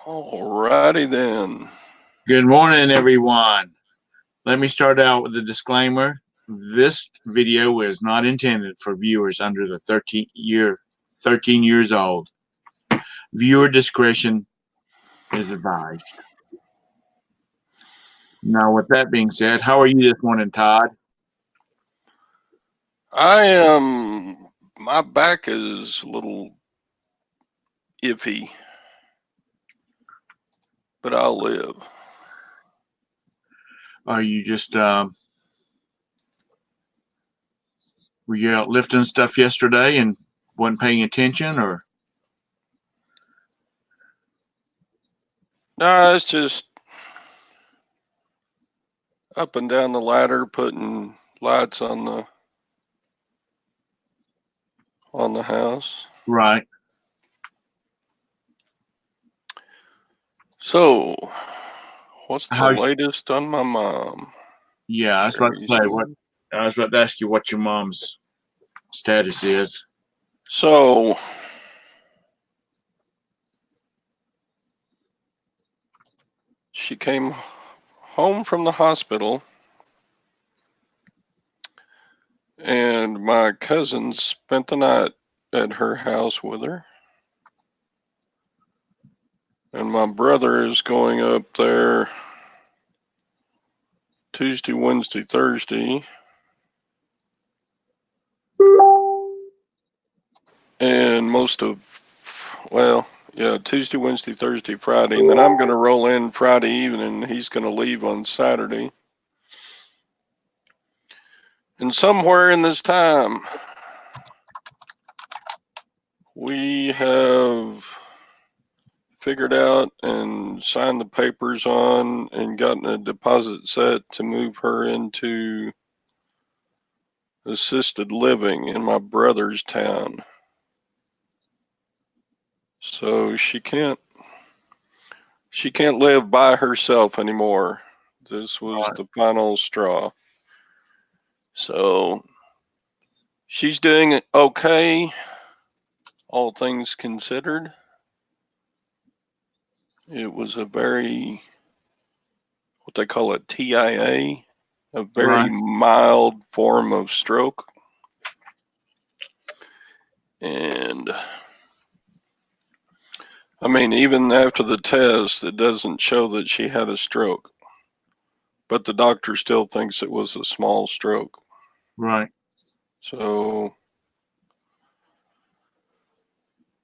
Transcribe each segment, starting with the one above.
Alrighty then. Good morning, everyone. Let me start out with a disclaimer. This video is not intended for viewers under the 13 years old. Viewer discretion is advised. Now, with that being said, how are you this morning, Todd? My back is a little iffy, but I'll live. Are you just, were you out lifting stuff yesterday and wasn't paying attention, or? No, it's just up and down the ladder, putting lights on the house. Right. So, what's the latest on my mom? Yeah, I was about to say I was about to ask you what your mom's status is. So, she came home from the hospital, and my cousin spent the night at her house with her. And my brother is going up there Tuesday, Wednesday, Thursday. And Tuesday, Wednesday, Thursday, Friday. And then I'm going to roll in Friday evening. He's going to leave on Saturday. And somewhere in this time, we have figured out and signed the papers on and gotten a deposit set to move her into assisted living in my brother's town. So she can't live by herself anymore. This was the final straw. So she's doing okay, all things considered. It was a very, what they call a TIA, a very mild form of stroke. And I mean, even after the test, it doesn't show that she had a stroke. But the doctor still thinks it was a small stroke. Right. So,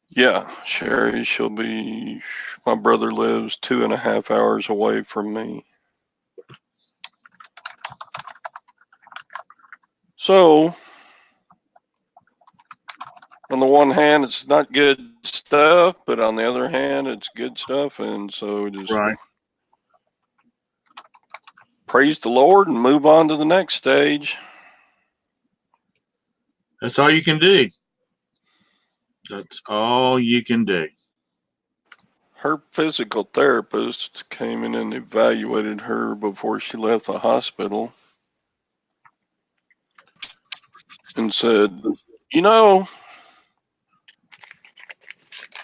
yeah, Sherry, my brother lives 2.5 hours away from me. So, on the one hand, it's not good stuff, but on the other hand, it's good stuff. And so just praise the Lord and move on to the next stage. That's all you can do. That's all you can do. Her physical therapist came in and evaluated her before she left the hospital and said,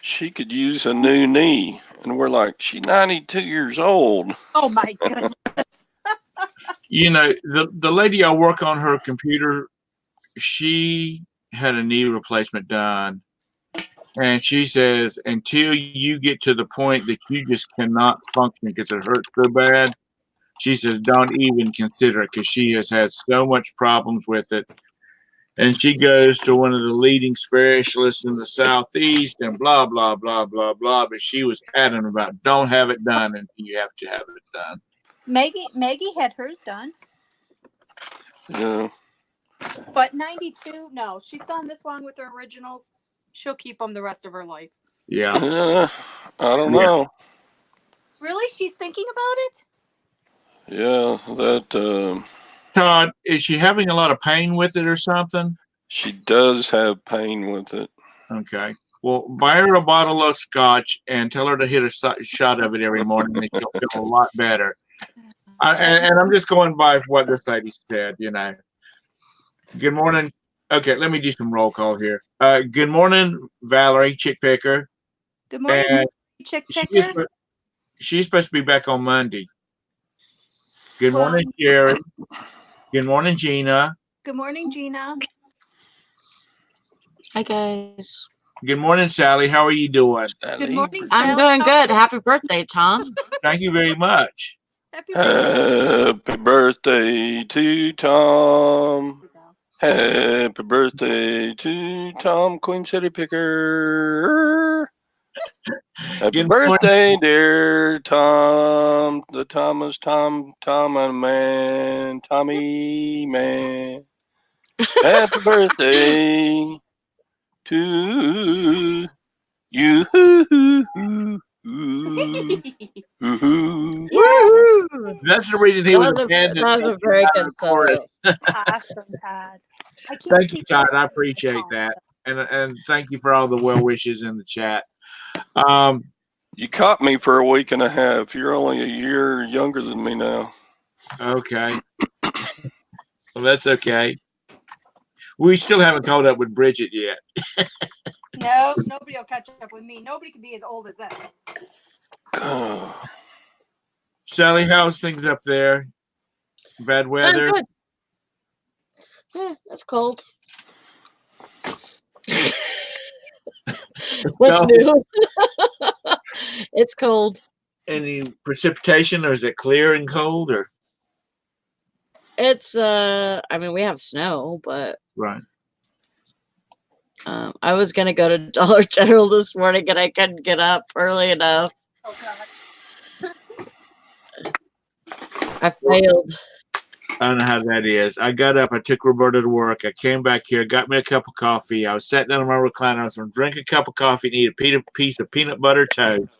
she could use a new knee. And we're like, she's 92 years old. Oh my goodness. The lady I work on her computer, she had a knee replacement done. And she says, until you get to the point that you just cannot function because it hurts so bad, she says, don't even consider it because she has had so much problems with it. And she goes to one of the leading specialists in the Southeast and blah, blah, blah, blah, blah. But she was adamant about don't have it done until you have to have it done. Maggie had hers done. Yeah. But 92, no, she's gone this long with her originals. She'll keep them the rest of her life. Yeah. I don't know. Really? She's thinking about it? Yeah, that... Todd, is she having a lot of pain with it or something? She does have pain with it. Okay. Well, buy her a bottle of scotch and tell her to hit a shot of it every morning and she'll feel a lot better. And I'm just going by what this lady said, Good morning. Okay, let me do some roll call here. Good morning, Valerie, Chick Picker. Good morning, Chick Picker. She's supposed to be back on Monday. Good Well, morning, Sherry. Good morning, Gina. good morning, Gina. Hi guys. Good morning, Sally. How are you doing? Good morning, I'm Sally. doing good. Happy birthday, Tom. Thank you very much. Happy birthday. Happy birthday to Tom. Happy birthday to Tom, Queen City Picker. Happy Good birthday, dear Tom. The Thomas, Tom and man, Tommy man. Happy birthday to you. Woohoo! That's the reason he was abandoned. That was a very good chorus. solo. Awesome, Todd. I can't Thank you, keep Todd. up I with appreciate the that. And thank you for all the well wishes in the chat. Um, You caught me for a week and a half. You're only a year younger than me now. okay. Well, that's okay. We still haven't caught up with Bridget yet. No, nobody will catch up with me. Nobody can be as old as this. Sally, how's things up there? Bad weather? Good. Yeah, it's cold. What's No. new? It's cold. Any precipitation, or is it clear and cold? Or It's I mean we have snow, but right. I was gonna go to Dollar General this morning and I couldn't get up early enough. Oh, God. I failed. I don't know how that is. I got up, I took Roberta to work, I came back here, got me a cup of coffee. I was sitting down on my recliner, I was going to drink a cup of coffee and eat a piece of peanut butter toast.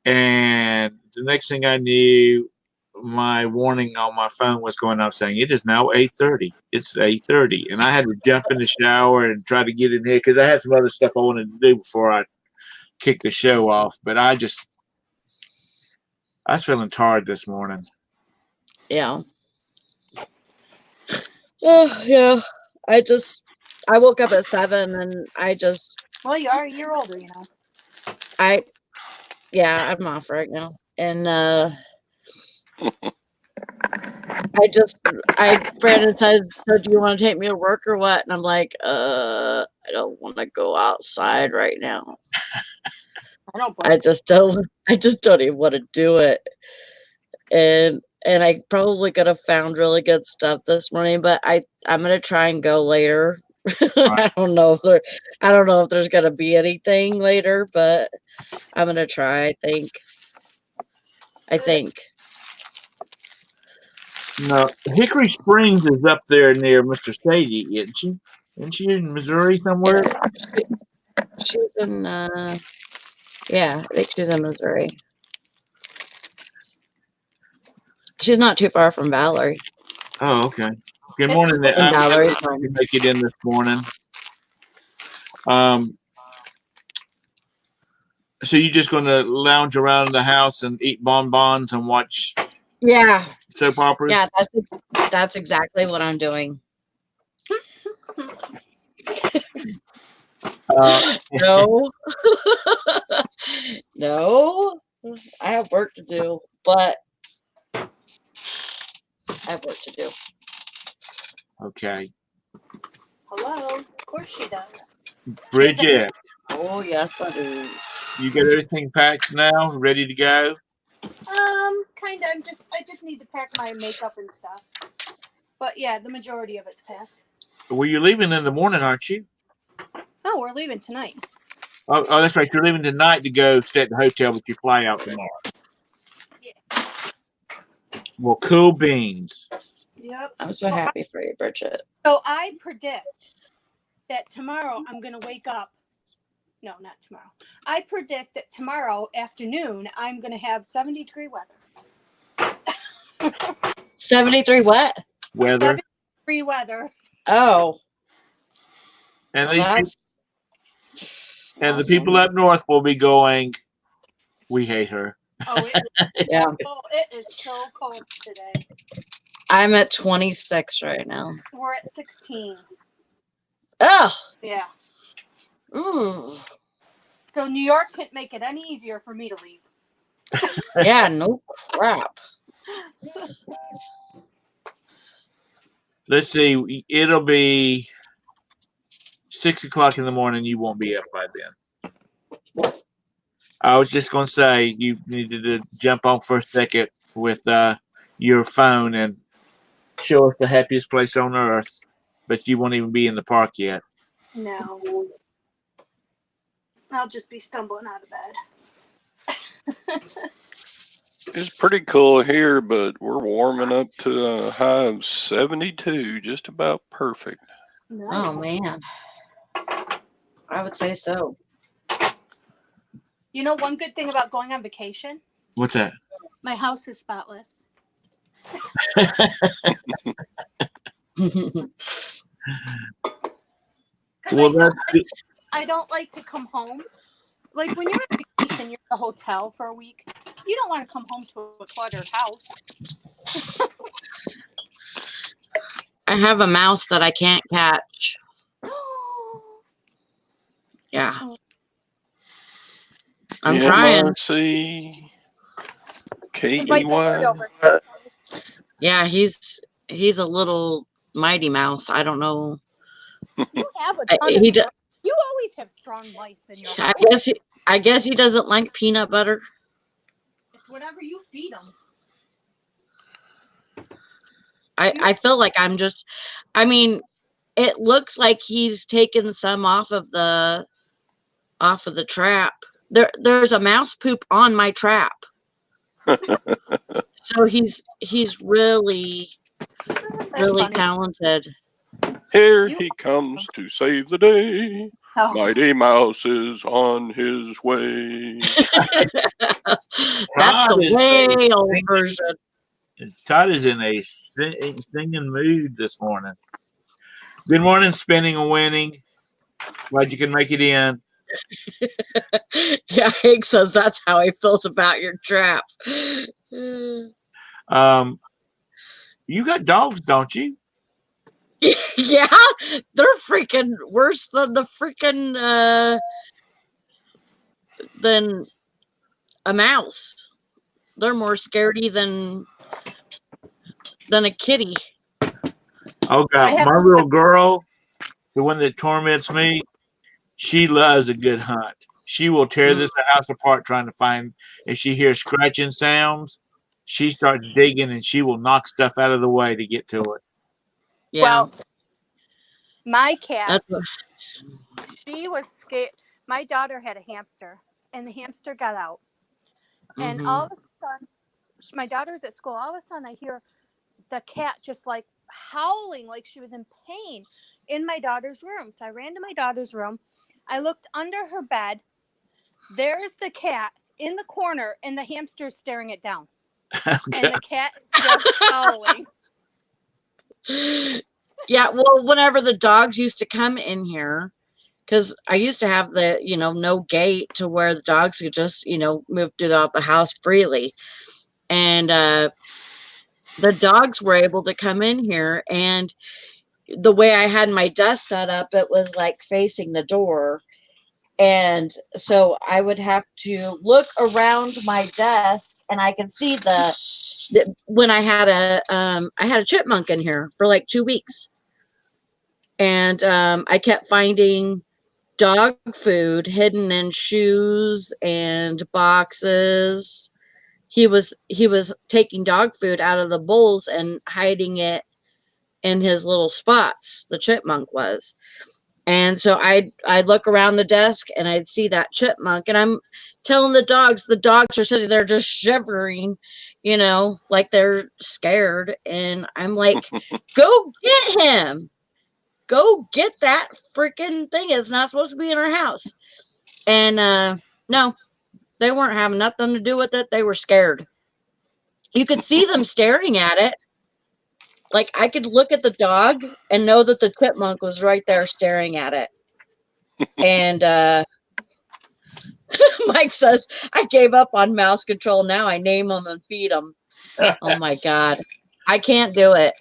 And the next thing I knew, my warning on my phone was going off saying, it is now 8:30. It's 8:30. And I had to jump in the shower and try to get in here because I had some other stuff I wanted to do before I kicked the show off. But I was feeling tired this morning. Yeah. Oh yeah. I woke up at 7 and Well, you are a year older, you know. I'm off right now. And Brandon said, so do you want to take me to work or what? And I'm like, I don't want to go outside right now. I just don't even want to do it. And I probably could have found really good stuff this morning, but I'm gonna try and go later. I don't know if there's gonna be anything later, but I'm gonna try, I think. No, Hickory Springs is up there near Mr. Sadie, isn't she? Isn't she in Missouri somewhere? She's in yeah, I think she's in Missouri. She's not too far from Valerie. Oh, okay. Good morning. And Valerie's I can make it in this morning. So you're just going to lounge around the house and eat bonbons and watch soap operas? Yeah, that's exactly what I'm doing. No. No. I have work to do, but I have work to do. Okay. Hello. Of course she does. Bridget. Oh, yes, I do. You got everything packed now? Ready to go? Kind of. I just need to pack my makeup and stuff. But yeah, the majority of it's packed. Well, you're leaving in the morning, aren't you? Oh, we're leaving tonight. Oh, that's right. You're leaving tonight to go stay at the hotel, but you fly out tomorrow. Yeah. Well, cool beans. Yep. I'm so happy for you, Bridget. So I predict that tomorrow I'm going to wake up. No, not tomorrow. I predict that tomorrow afternoon I'm going to have 70-degree weather. 73 what? Weather. 70-degree weather. Oh. And Well, the people up north will be going, we hate her. Oh, yeah. Oh, it is so cold today. I'm at 26 right now. We're at 16. Oh. Yeah. Ooh. So New York couldn't make it any easier for me to leave. Yeah, no crap. Let's see. It'll be 6 o'clock in the morning. You won't be up by then. I was just going to say you needed to jump on for a second with your phone and show us the happiest place on earth, but you won't even be in the park yet. No. I'll just be stumbling out of bed. It's pretty cool here, but we're warming up to a high of 72, just about perfect. Nice. Oh man. I would say so. You know one good thing about going on vacation? What's that? My house is spotless. Well, I don't like to come home. Like when you're on vacation, you're at a hotel for a week. You don't want to come home to a cluttered house. I have a mouse that I can't catch. Yeah. I'm trying. MIC Invite the Lord KEY. over. Yeah, he's a little mighty mouse. I don't know. You have a I- ton he of do- strong, you always have strong mice in your house. I guess he doesn't like peanut butter. It's whatever you feed them. I feel like I'm just, I mean, it looks like he's taken some off of the trap. There's a mouse poop on my trap. So he's really really funny. talented. Here he comes to save the day. Oh. Mighty Mouse is on his way. That's Todd the is way old version. Todd is in a singing mood this morning. Good morning, spinning and winning. Glad you can make it in. Yeah, Hank says that's how he feels about your trap. You got dogs, don't you? Yeah, they're freaking worse than the freaking than a mouse. They're more scaredy than a kitty. Oh God, my little girl, the one that torments me, she loves a good hunt. She will tear this house apart trying to find. If she hears scratching sounds, she starts digging and she will knock stuff out of the way to get to it. Yeah. Well, my cat, That's she was scared. My daughter had a hamster, and the hamster got out. And all of a sudden, my daughter's at school. All of a sudden, I hear the cat just like howling like she was in pain in my daughter's room. So I ran to my daughter's room. I looked under her bed. There's the cat in the corner, and the hamster's staring it down. Okay. And the cat is just howling. Yeah, well, whenever the dogs used to come in here, because I used to have the, no gate to where the dogs could just, move throughout the house freely. And the dogs were able to come in here. And the way I had my desk set up, it was like facing the door. And so I would have to look around my desk and I could see when I had a chipmunk in here for like 2 weeks. And I kept finding dog food hidden in shoes and boxes. He was taking dog food out of the bowls and hiding it in his little spots. The chipmunk was. And so I'd look around the desk and I'd see that chipmunk, and I'm telling the dogs are sitting there just shivering, like they're scared. And I'm like, go get him. Go get that freaking thing. It's not supposed to be in our house. And no, they weren't having nothing to do with it. They were scared. You could see them staring at it. Like I could look at the dog and know that the chipmunk was right there staring at it. And Mike says, I gave up on mouse control. Now I name them and feed them. Oh my God. I can't do it.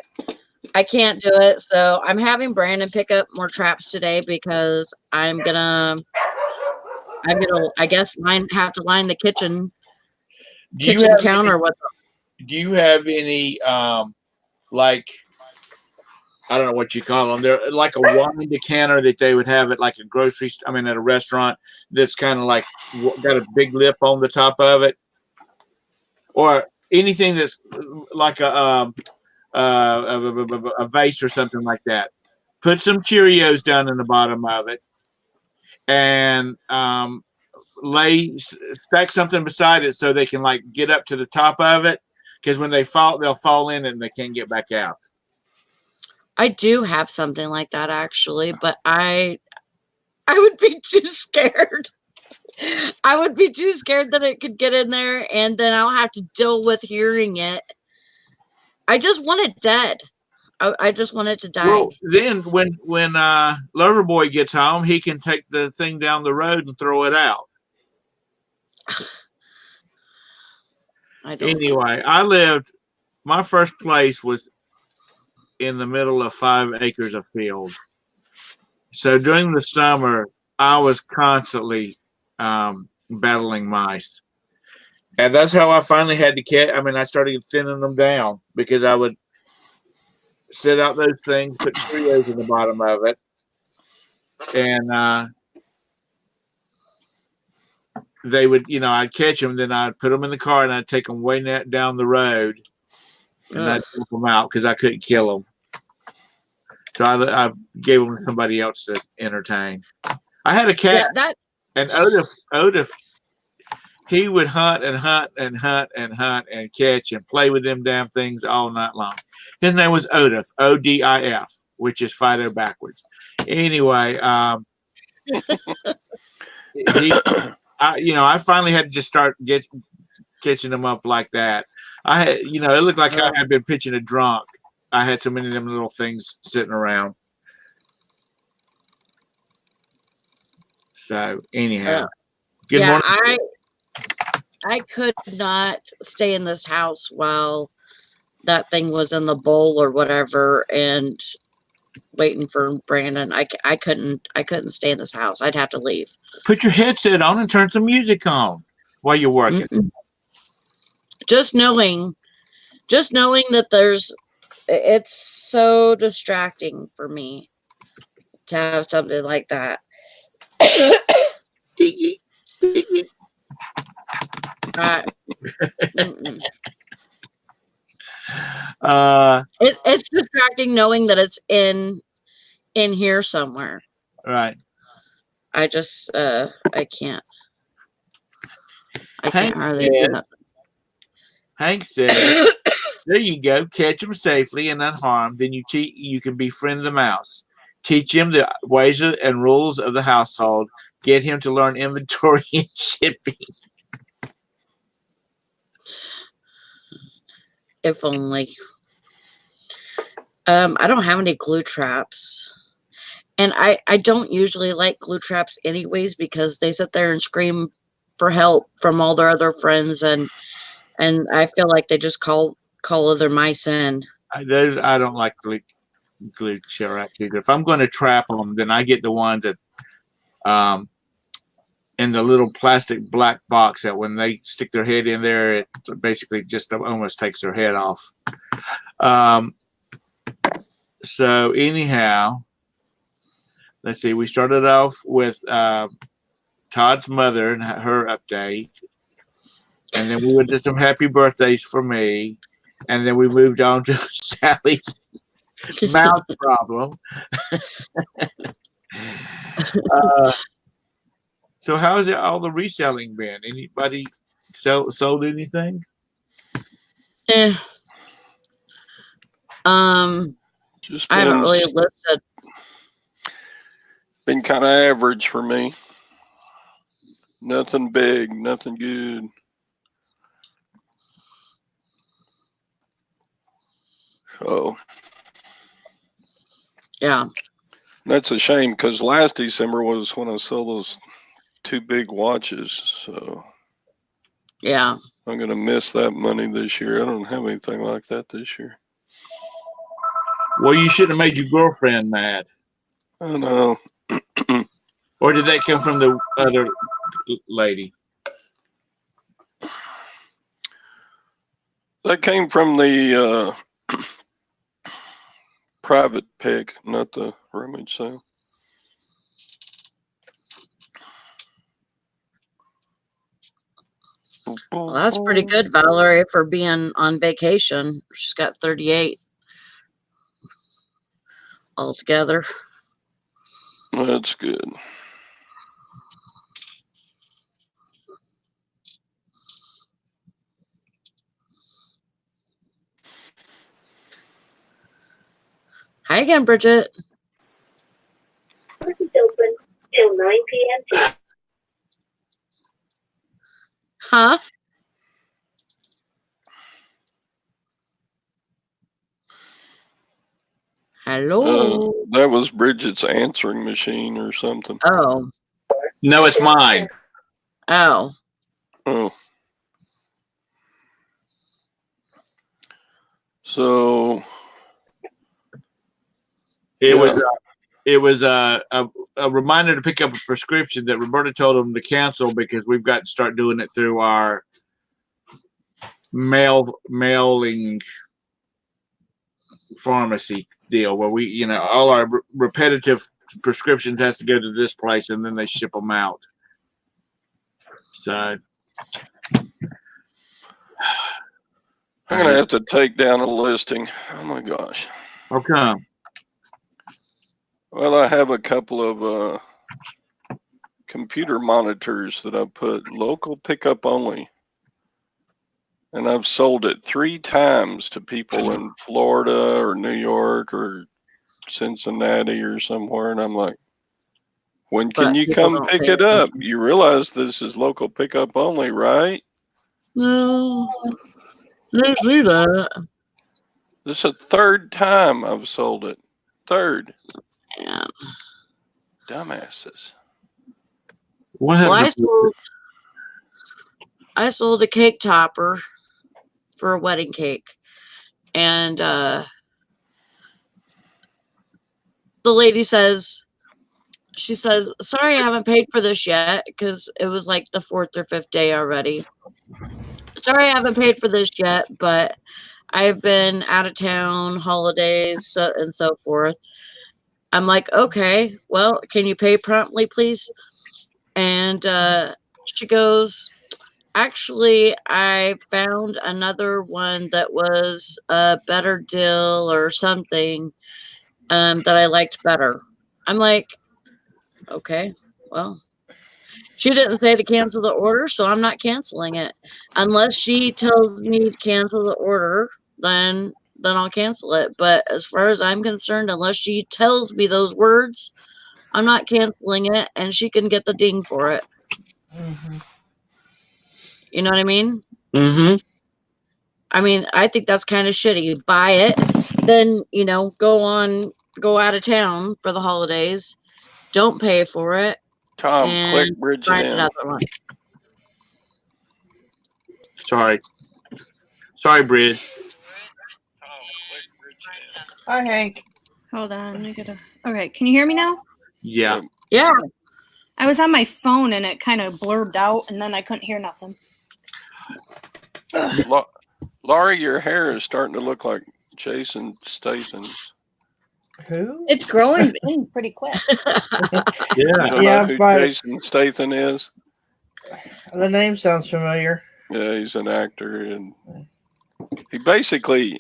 I can't do it. So I'm having Brandon pick up more traps today because I'm gonna, I guess, have to line the kitchen Do you kitchen have counter with do you have any like I don't know what you call them. They're like a wine decanter that they would have at like a grocery I mean at a restaurant that's kind of like got a big lip on the top of it, or anything that's like a vase or something like that. Put some Cheerios down in the bottom of it, and stack something beside it so they can like get up to the top of it. Because when they fall, they'll fall in and they can't get back out. I do have something like that actually, but I would be too scared. I would be too scared that it could get in there and then I'll have to deal with hearing it. I just want it dead. I just want it to die. Well, then when Loverboy gets home, he can take the thing down the road and throw it out. Anyway, my first place was in the middle of 5 acres of field. So during the summer, I was constantly battling mice. And that's how I finally had to I started thinning them down because I would set out those things, put Cheerios in the bottom of it, and they would, I'd catch them, then I'd put them in the car and I'd take them way down the road and I'd dump them out because I couldn't kill them. So I gave them to somebody else to entertain. I had a cat, and Otis, he would hunt and hunt and hunt and hunt and catch and play with them damn things all night long. His name was Odif, O-D-I-F, which is Fido backwards. Anyway, I finally had to just start catching them up like that. I had, it looked like I had been pitching a drunk. I had so many of them little things sitting around. So anyhow, good morning. I could not stay in this house while that thing was in the bowl or whatever and waiting for Brandon. I couldn't stay in this house. I'd have to leave. Put your headset on and turn some music on while you're working. Just knowing that it's so distracting for me to have something like that. It's distracting knowing that it's in here somewhere. Right. I just I can't hardly do nothing. Hank said, there you go. Catch them safely and unharmed. Then you can befriend the mouse. Teach him the ways and rules of the household. Get him to learn inventory and shipping. If only. I don't have any glue traps. And I don't usually like glue traps anyways because they sit there and scream for help from all their other friends and I feel like they just call other mice in. I don't like glue traps either. If I'm going to trap them, then I get the ones that in the little plastic black box that when they stick their head in there, it basically just almost takes their head off. So anyhow, let's see. We started off with Todd's mother and her update. And then we did some happy birthdays for me. And then we moved on to Sally's mouse problem. So how's all the reselling been? Anybody sold anything? I haven't really listed. Been kind of average for me. Nothing big, nothing good. So yeah, that's a shame because last December was when I sold those 2 big watches. So yeah, I'm gonna miss that money this year. I don't have anything like that this year. Well, you shouldn't have made your girlfriend mad. I know. Or did that come from the other lady? That came from the private pick, not the rummage sale. Well, that's pretty good, Valerie, for being on vacation. She's got 38 altogether. That's good. Hi again, Bridget. It's open till 9 p.m. Huh? Hello. That was Bridget's answering machine or something. Oh. No, it's mine. Oh. Oh. So It yeah. was a reminder to pick up a prescription that Roberta told them to cancel because we've got to start doing it through our mailing pharmacy deal where we, all our repetitive prescriptions has to go to this place and then they ship them out. So I'm gonna have to take down a listing. Oh my gosh. How come? Well, I have a couple of computer monitors that I put local pickup only. And I've sold it 3 times to people in Florida or New York or Cincinnati or somewhere. And I'm like, when can But you people come don't pick pay it up? attention. You realize this is local pickup only, right? No. Didn't see that. This is the 3rd time I've sold it. 3rd. Man. Dumbasses. What Well, happened? I sold a cake topper for a wedding cake. And the lady says, sorry, I haven't paid for this yet, because it was like the 4th or 5th day already. Sorry, I haven't paid for this yet, but I've been out of town, holidays, and so forth. I'm like, okay, well, can you pay promptly, please? And she goes, actually, I found another one that was a better deal or something that I liked better. I'm like, okay, well, she didn't say to cancel the order, so I'm not canceling it. Unless she tells me to cancel the order, then I'll cancel it. But as far as I'm concerned, unless she tells me those words, I'm not canceling it, and she can get the ding for it. Mm-hmm. You know what I mean? Mm-hmm. I mean, I think that's kind of shitty. Buy it, then, go out of town for the holidays. Don't pay for it. Tom, And click Bridget find in. another one. Sorry, Brid. Hi, Hank. Hold on. Okay, can you hear me now? Yeah. Yeah. I was on my phone and it kind of blurred out and then I couldn't hear nothing. Laurie, your hair is starting to look like Jason Statham's. Who? It's growing in pretty quick. Yeah. You don't know who Jason Statham is? The name sounds familiar. Yeah, he's an actor, and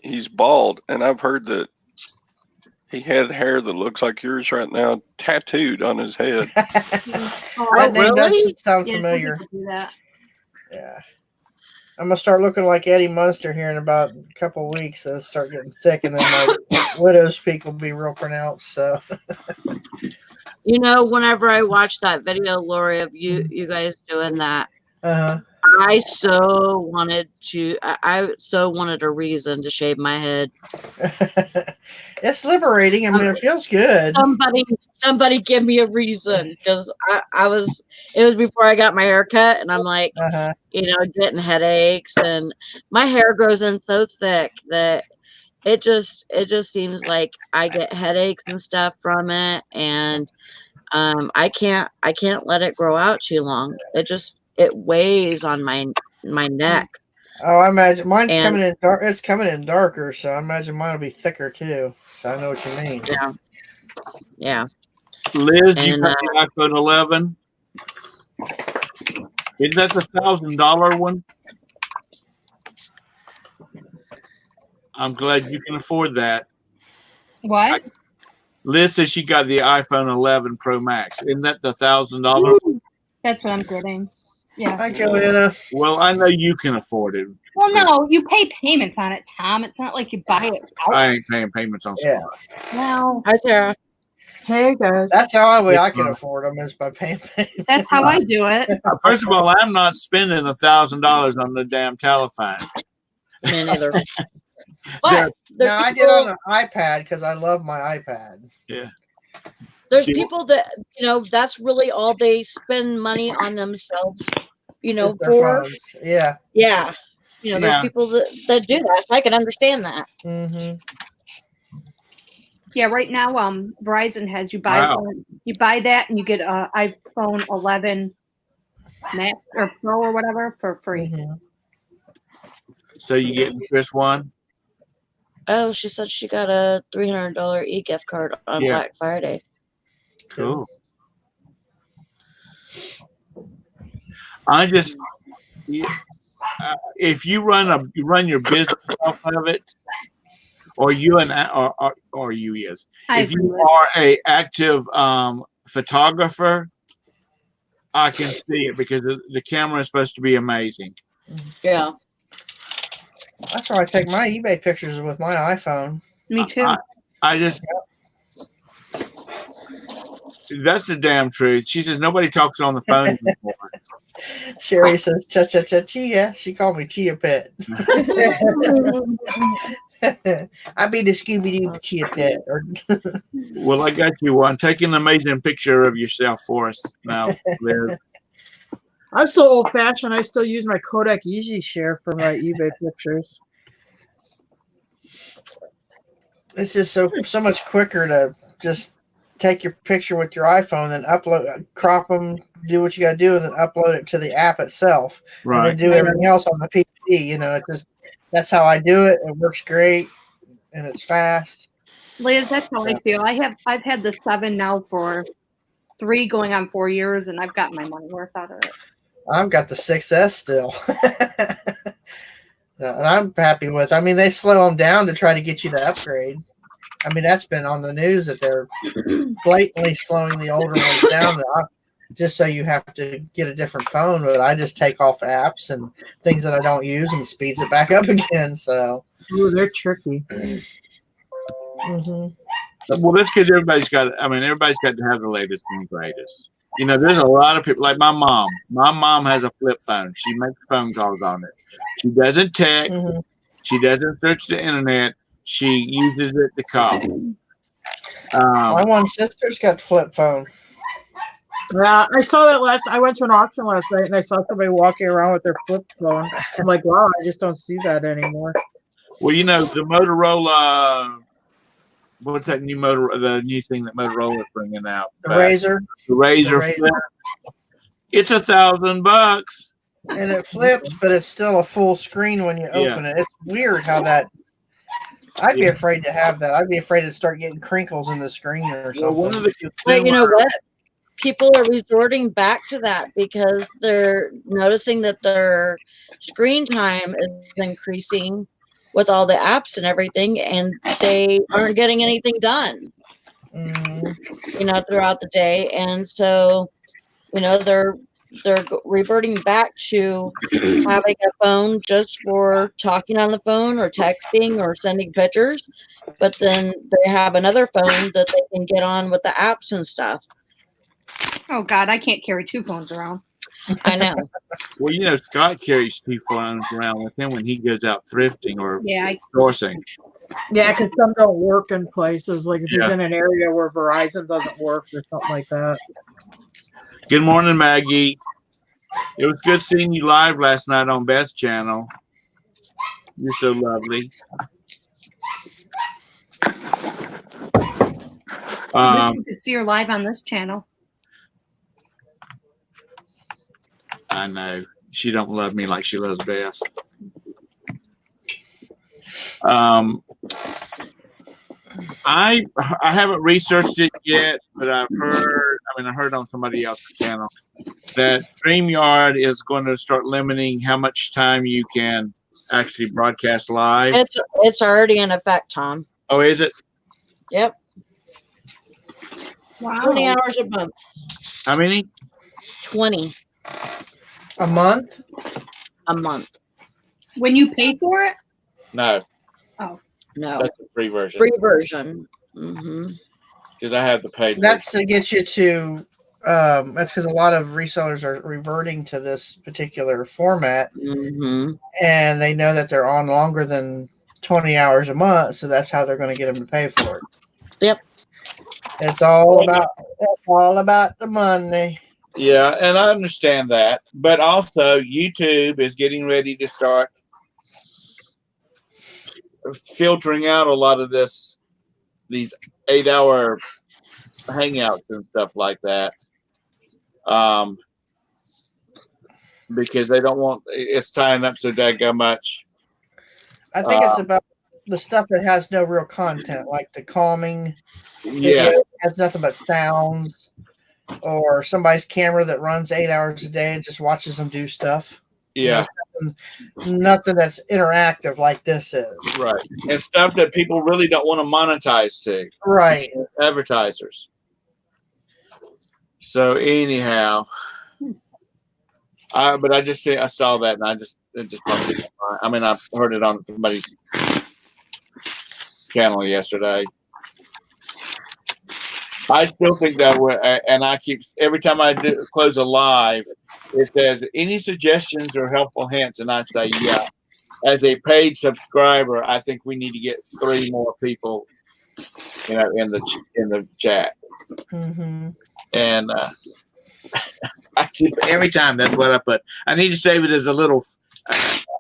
he's bald, and I've heard that he had hair that looks like yours right now tattooed on his head. That name really? does sound Yeah, some familiar. people do that. Yeah. I'm going to start looking like Eddie Munster here in about a couple of weeks. It'll start getting thick, and then my widow's peak will be real pronounced. So, Whenever I watch that video, Lori, of you guys doing that, I so wanted a reason to shave my head. it's liberating. I mean, it feels good. Somebody give me a reason, because it was before I got my hair cut, and I'm like, getting headaches, and my hair grows in so thick that it just seems like I get headaches and stuff from it, and I can't let it grow out too long. It weighs on my neck. Oh, I imagine mine's And- coming in dark. It's coming in darker, so I imagine mine will be thicker too. So I know what you mean. Yeah. Yeah. Liz, you And got the iPhone 11. Isn't that the $1,000 one? I'm glad you can afford that. What? Liz says she got the iPhone 11 Pro Max. Isn't that the $1,000? That's what I'm getting. Yeah. Hi, Joanna. Well, I know you can afford it. Well, no, you pay payments on it, Tom. It's not like you buy it out. I ain't paying payments on Yeah. Smart. Well, hi, Tara. Hey guys. That's how I can afford them is by paying. that's how I do it. First of all, I'm not spending $1,000 on the damn telephone. Me neither. There- But there's No, I did people, on an iPad because I love my iPad. there's Yeah. people that, that's really all they spend money on themselves, With their for. phones. Yeah. Yeah. There's Yeah. people that do that. So I can understand that. Mm-hmm. Yeah, right now, Verizon has you buy Wow. you buy that and you get a iPhone 11 Max or Pro or whatever for free. Mm-hmm. So you get Chris one? Oh, she said she got a $300 e-gift card on Yeah. Black Friday. Cool. I just, if you run your business off of it, or you or you is, I if agree you with are a active photographer, I can see it because the camera is supposed to be amazing. Yeah. That's why I take my eBay pictures with my iPhone. me too. I just, that's the damn truth. She says nobody talks on the phone anymore. Sherry says cha cha cha chia. She called me Chia Pet. I be the Scooby Doo Chia Pet. Or Well, I got you one. Take an amazing picture of yourself for us now, Liz. I'm so old fashioned. I still use my Kodak Easy Share for my eBay pictures. it's just so much quicker to just take your picture with your iPhone, then upload, crop them, do what you got to do, and then upload it to the app itself, and Right. then do everything else on the PC. It just that's how I do it. It works great, and it's fast. Liz, that's how I feel. I've had the 7 now for 3 going on 4 years, and I've gotten my money worth out of it. I've got the 6S still. And I'm happy with. I mean, they slow them down to try to get you to upgrade. I mean, that's been on the news that they're blatantly slowing the older ones down, just so you have to get a different phone. But I just take off apps and things that I don't use and speeds it back up again. So, Ooh, they're tricky. mm-hmm. Well, that's because everybody's got to have the latest and the greatest. There's a lot of people like my mom. My mom has a flip phone. She makes phone calls on it. She doesn't text. Mm-hmm. She doesn't search the internet. She uses it to call. My one sister's got flip phone. Yeah, I saw that I went to an auction last night and I saw somebody walking around with their flip phone. I'm like, wow, I just don't see that anymore. Well, the Motorola. What's that the new thing that Motorola is bringing out? The Razor. The Razor The Flip. It's $1,000. And it flips, but it's still a full screen when you open it. It's weird how that. I'd be afraid to have that. I'd be afraid to start getting crinkles in the screen or something. Well, one of the But you know what? People are resorting back to that because they're noticing that their screen time is increasing with all the apps and everything, and they aren't getting anything done, throughout the day. And so, they're reverting back to having a phone just for talking on the phone or texting or sending pictures, but then they have another phone that they can get on with the apps and stuff. Oh God, I can't carry 2 phones around. I know. Well, Scott carries 2 phones around with him when he goes out thrifting or sourcing. Yeah, because some don't work in places. Like if he's in an area where Verizon doesn't work or something like that. Good morning, Maggie. It was good seeing you live last night on Beth's channel. You're so lovely. You could see her live on this channel. I know. She don't love me like she loves Beth. I haven't researched it yet, but I heard on somebody else's channel that StreamYard is going to start limiting how much time you can actually broadcast live. It's already in effect, Tom. Oh, is it? Yep. Wow. 20 hours a month. How many? 20 A month? a month. When you pay for it? No. Oh. No. That's the free version. Free version. Mm-hmm. Because I have the paid That's version. to get you to. That's because a lot of resellers are reverting to this particular format, Mm-hmm. and they know that they're on longer than 20 hours a month, so that's how they're going to get them to pay for it. Yep. It's all about the money. Yeah, and I understand that. But also, YouTube is getting ready to start filtering out a lot of these 8-hour hangouts and stuff like that. Because they don't want it's tying up so daggone much. I think it's about the stuff that has no real content, like the calming Yeah. video has nothing but sounds, or somebody's camera that runs 8 hours a day and just watches them do stuff. Yeah. Nothing that's interactive like this is. Right. And stuff that people really don't want to monetize to. Right. Advertisers. So anyhow, but I saw that and it just popped in my mind. I heard it on somebody's channel yesterday. I still think that way, and I keep every time I close a live, it says any suggestions or helpful hints, and I say yeah. As a paid subscriber, I think we need to get 3 more people, in the chat. Mm-hmm. And I keep every time that's what I put. I need to save it as a little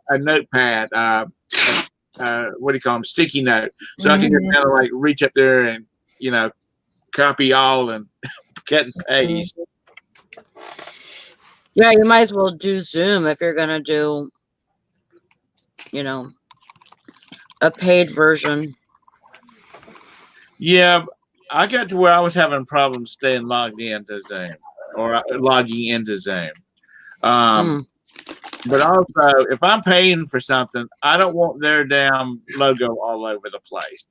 a notepad. What do you call them? Sticky note, so I can just kind of like reach up there and copy all and cut and paste. Yeah, you might as well do Zoom if you're gonna do, a paid version. Yeah, I got to where I was having problems staying logged into Zoom or logging into Zoom. But also, if I'm paying for something, I don't want their damn logo all over the place.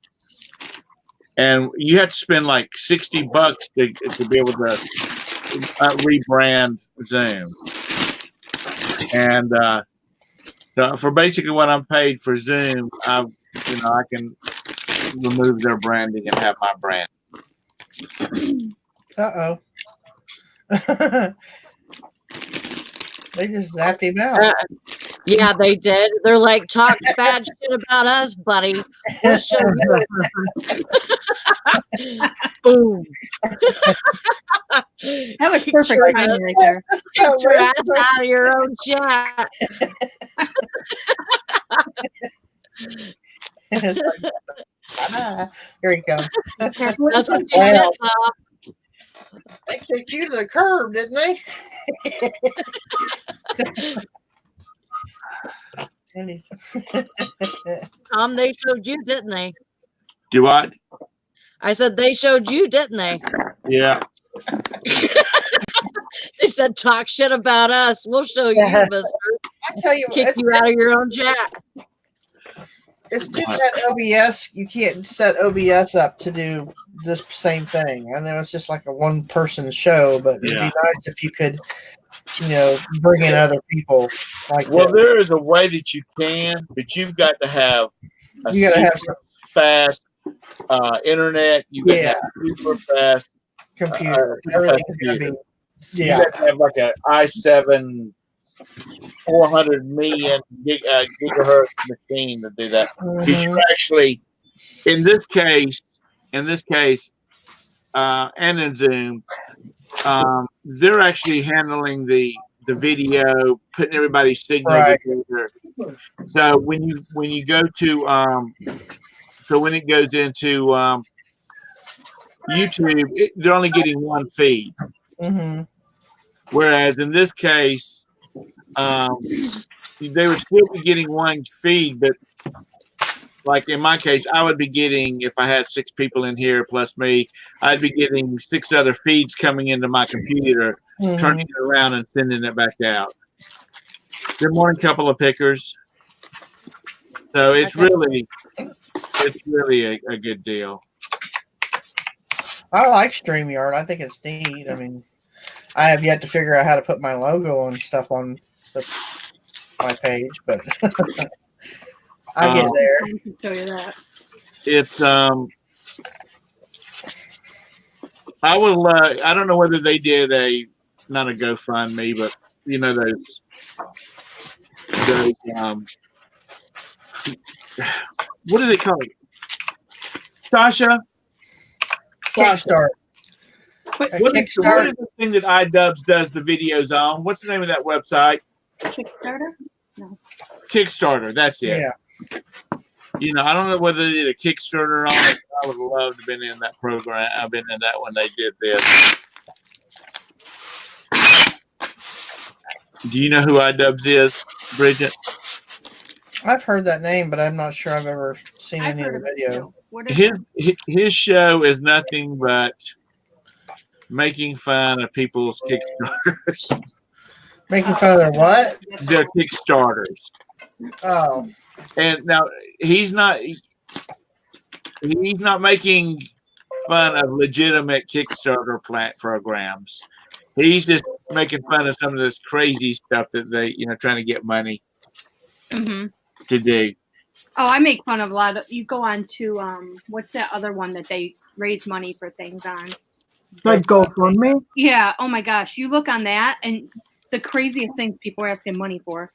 And you have to spend like $60 to be able to rebrand Zoom. And so for basically what I'm paid for Zoom, I can remove their branding and have my brand. Uh-oh. They just zapped him out. Yeah, they did. They're like, talk bad shit about us, buddy. We'll show you. Boom. That was perfect timing right there. Get your ass out of your own chat. It's like, here you go. That's what you did, Bob. They kicked you to the curb, didn't they? Tom, they showed you, didn't they? Do what? I said they showed you, didn't they? Yeah. They said, talk shit about us. We'll show you, mister. I tell you, Kick you out of your own chat. It's too bad OBS. You can't set OBS up to do this same thing. I know it's just like a one-person show, but it'd be nice if you could, bring in other people. There is a way that you can, but you've got to have fast internet. You got to have super fast computer. Everything's gonna be. Yeah. You got to have like an i7 400 million gigahertz machine to do that. Because you actually, in this case, and in Zoom, they're actually handling the video, putting everybody's signal together. So when you go to when it goes into YouTube, they're only getting one feed. Mm-hmm. Whereas in this case, they would still be getting one feed, but like in my case, I would be getting, if I had 6 people in here plus me, I'd be getting 6 other feeds coming into my computer, turning it around and sending it back out. Good morning, couple of pickers. So it's really a good deal. I like StreamYard. I think it's neat. I mean, I have yet to figure out how to put my logo and stuff on my page, but I get there. I can show you that. It's I don't know whether they did not a GoFundMe, but you know those what do they call it? Sasha? Kickstart. What is the thing that iDubbbz does the videos on? What's the name of that website? Kickstarter? No. Kickstarter, that's it. Yeah. You know, I don't know whether they did a Kickstarter on it. I would have loved to have been in that program. I've been in that when they did this. Do you know who iDubbbz is, Bridget? I've heard that name, but I'm not sure I've ever seen any of the video. His show is nothing but making fun of people's Kickstarters. Making fun of their what? Their Kickstarters. Oh. And now he's not making fun of legitimate Kickstarter programs. He's just making fun of some of this crazy stuff that they, trying to get money to do. Oh, I make fun of a lot of. You go on to what's that other one that they raise money for things on? Like GoFundMe? Yeah. Oh my gosh, you look on that and the craziest things people are asking money for.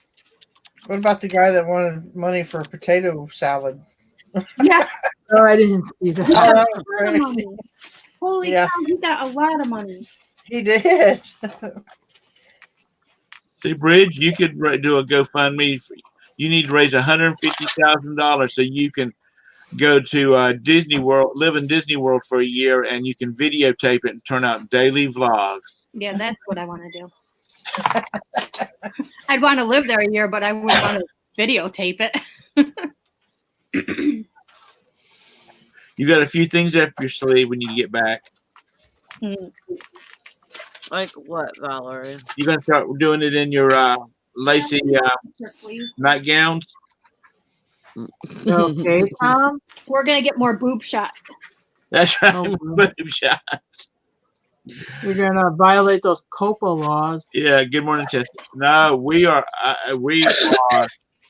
What about the guy that wanted money for potato salad? Yeah. No, I didn't see that. Oh, that was crazy. Holy cow, he got a lot of money. He did. See, Bridge, you could do a GoFundMe. You need to raise $150,000 so you can go to Disney World, live in Disney World for a year, and you can videotape it and turn out daily vlogs. Yeah, that's what I want to do. I'd want to live there a year, but I wouldn't want to videotape it. You got a few things up your sleeve when you get back. Like what, Valerie? You're going to start doing it in your lacy nightgowns? Okay, Tom? We're going to get more boob shots. That's right, boob shots. You're going to violate those COPA laws. Yeah, good morning, Tess. No, we are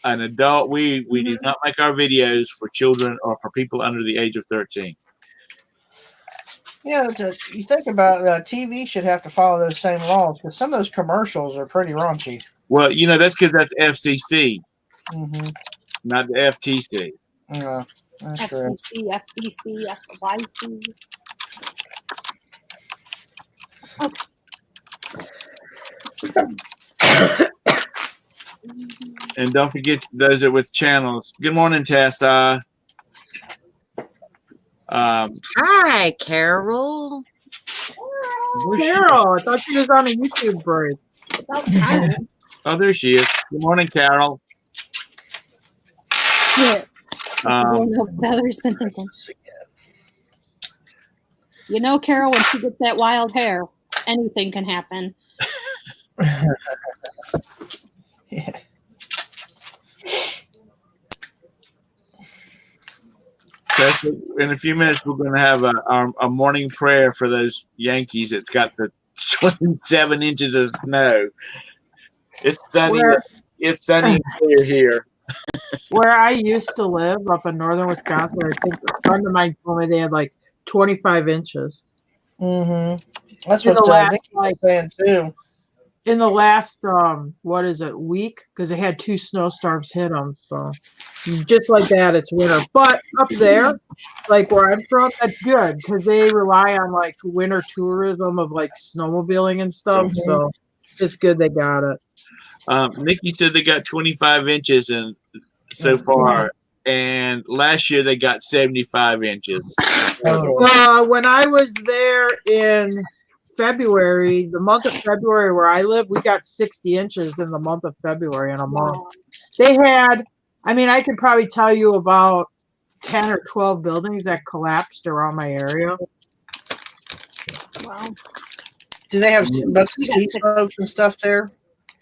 an adult. We do not make our videos for children or for people under the age of 13. Yeah, you think about TV should have to follow those same laws because some of those commercials are pretty raunchy. Well, that's because that's FCC, not the FTC. Yeah, that's true. FCC, FYC. And don't forget those are with channels. Good morning, Tessa. Hi, Carol. Carol, I thought she was on a YouTube break. Oh, there she is. Good morning, Carol. Yeah. Valerie's been thinking. Carol, when she gets that wild hair, anything can happen. Yeah. So in a few minutes, we're going to have a morning prayer for those Yankees. It's got the 27 inches of snow. It's sunny. It's sunny and clear here. Where I used to live up in northern Wisconsin, I think a friend of mine told me they had like 25 inches. That's what Nikki was saying too. In the last, week? Because they had 2 snowstorms hit them. So just like that, it's winter. But up there, like where I'm from, that's good because they rely on like winter tourism of like snowmobiling and stuff. So it's good they got it. Nikki said they got 25 inches so far, and last year they got 75 inches. When I was there in February, the month of February where I live, we got 60 inches in the month of February in a month. They had, I could probably tell you about 10 or 12 buildings that collapsed around my area. Wow. Do they have a bunch of ski slopes and stuff there?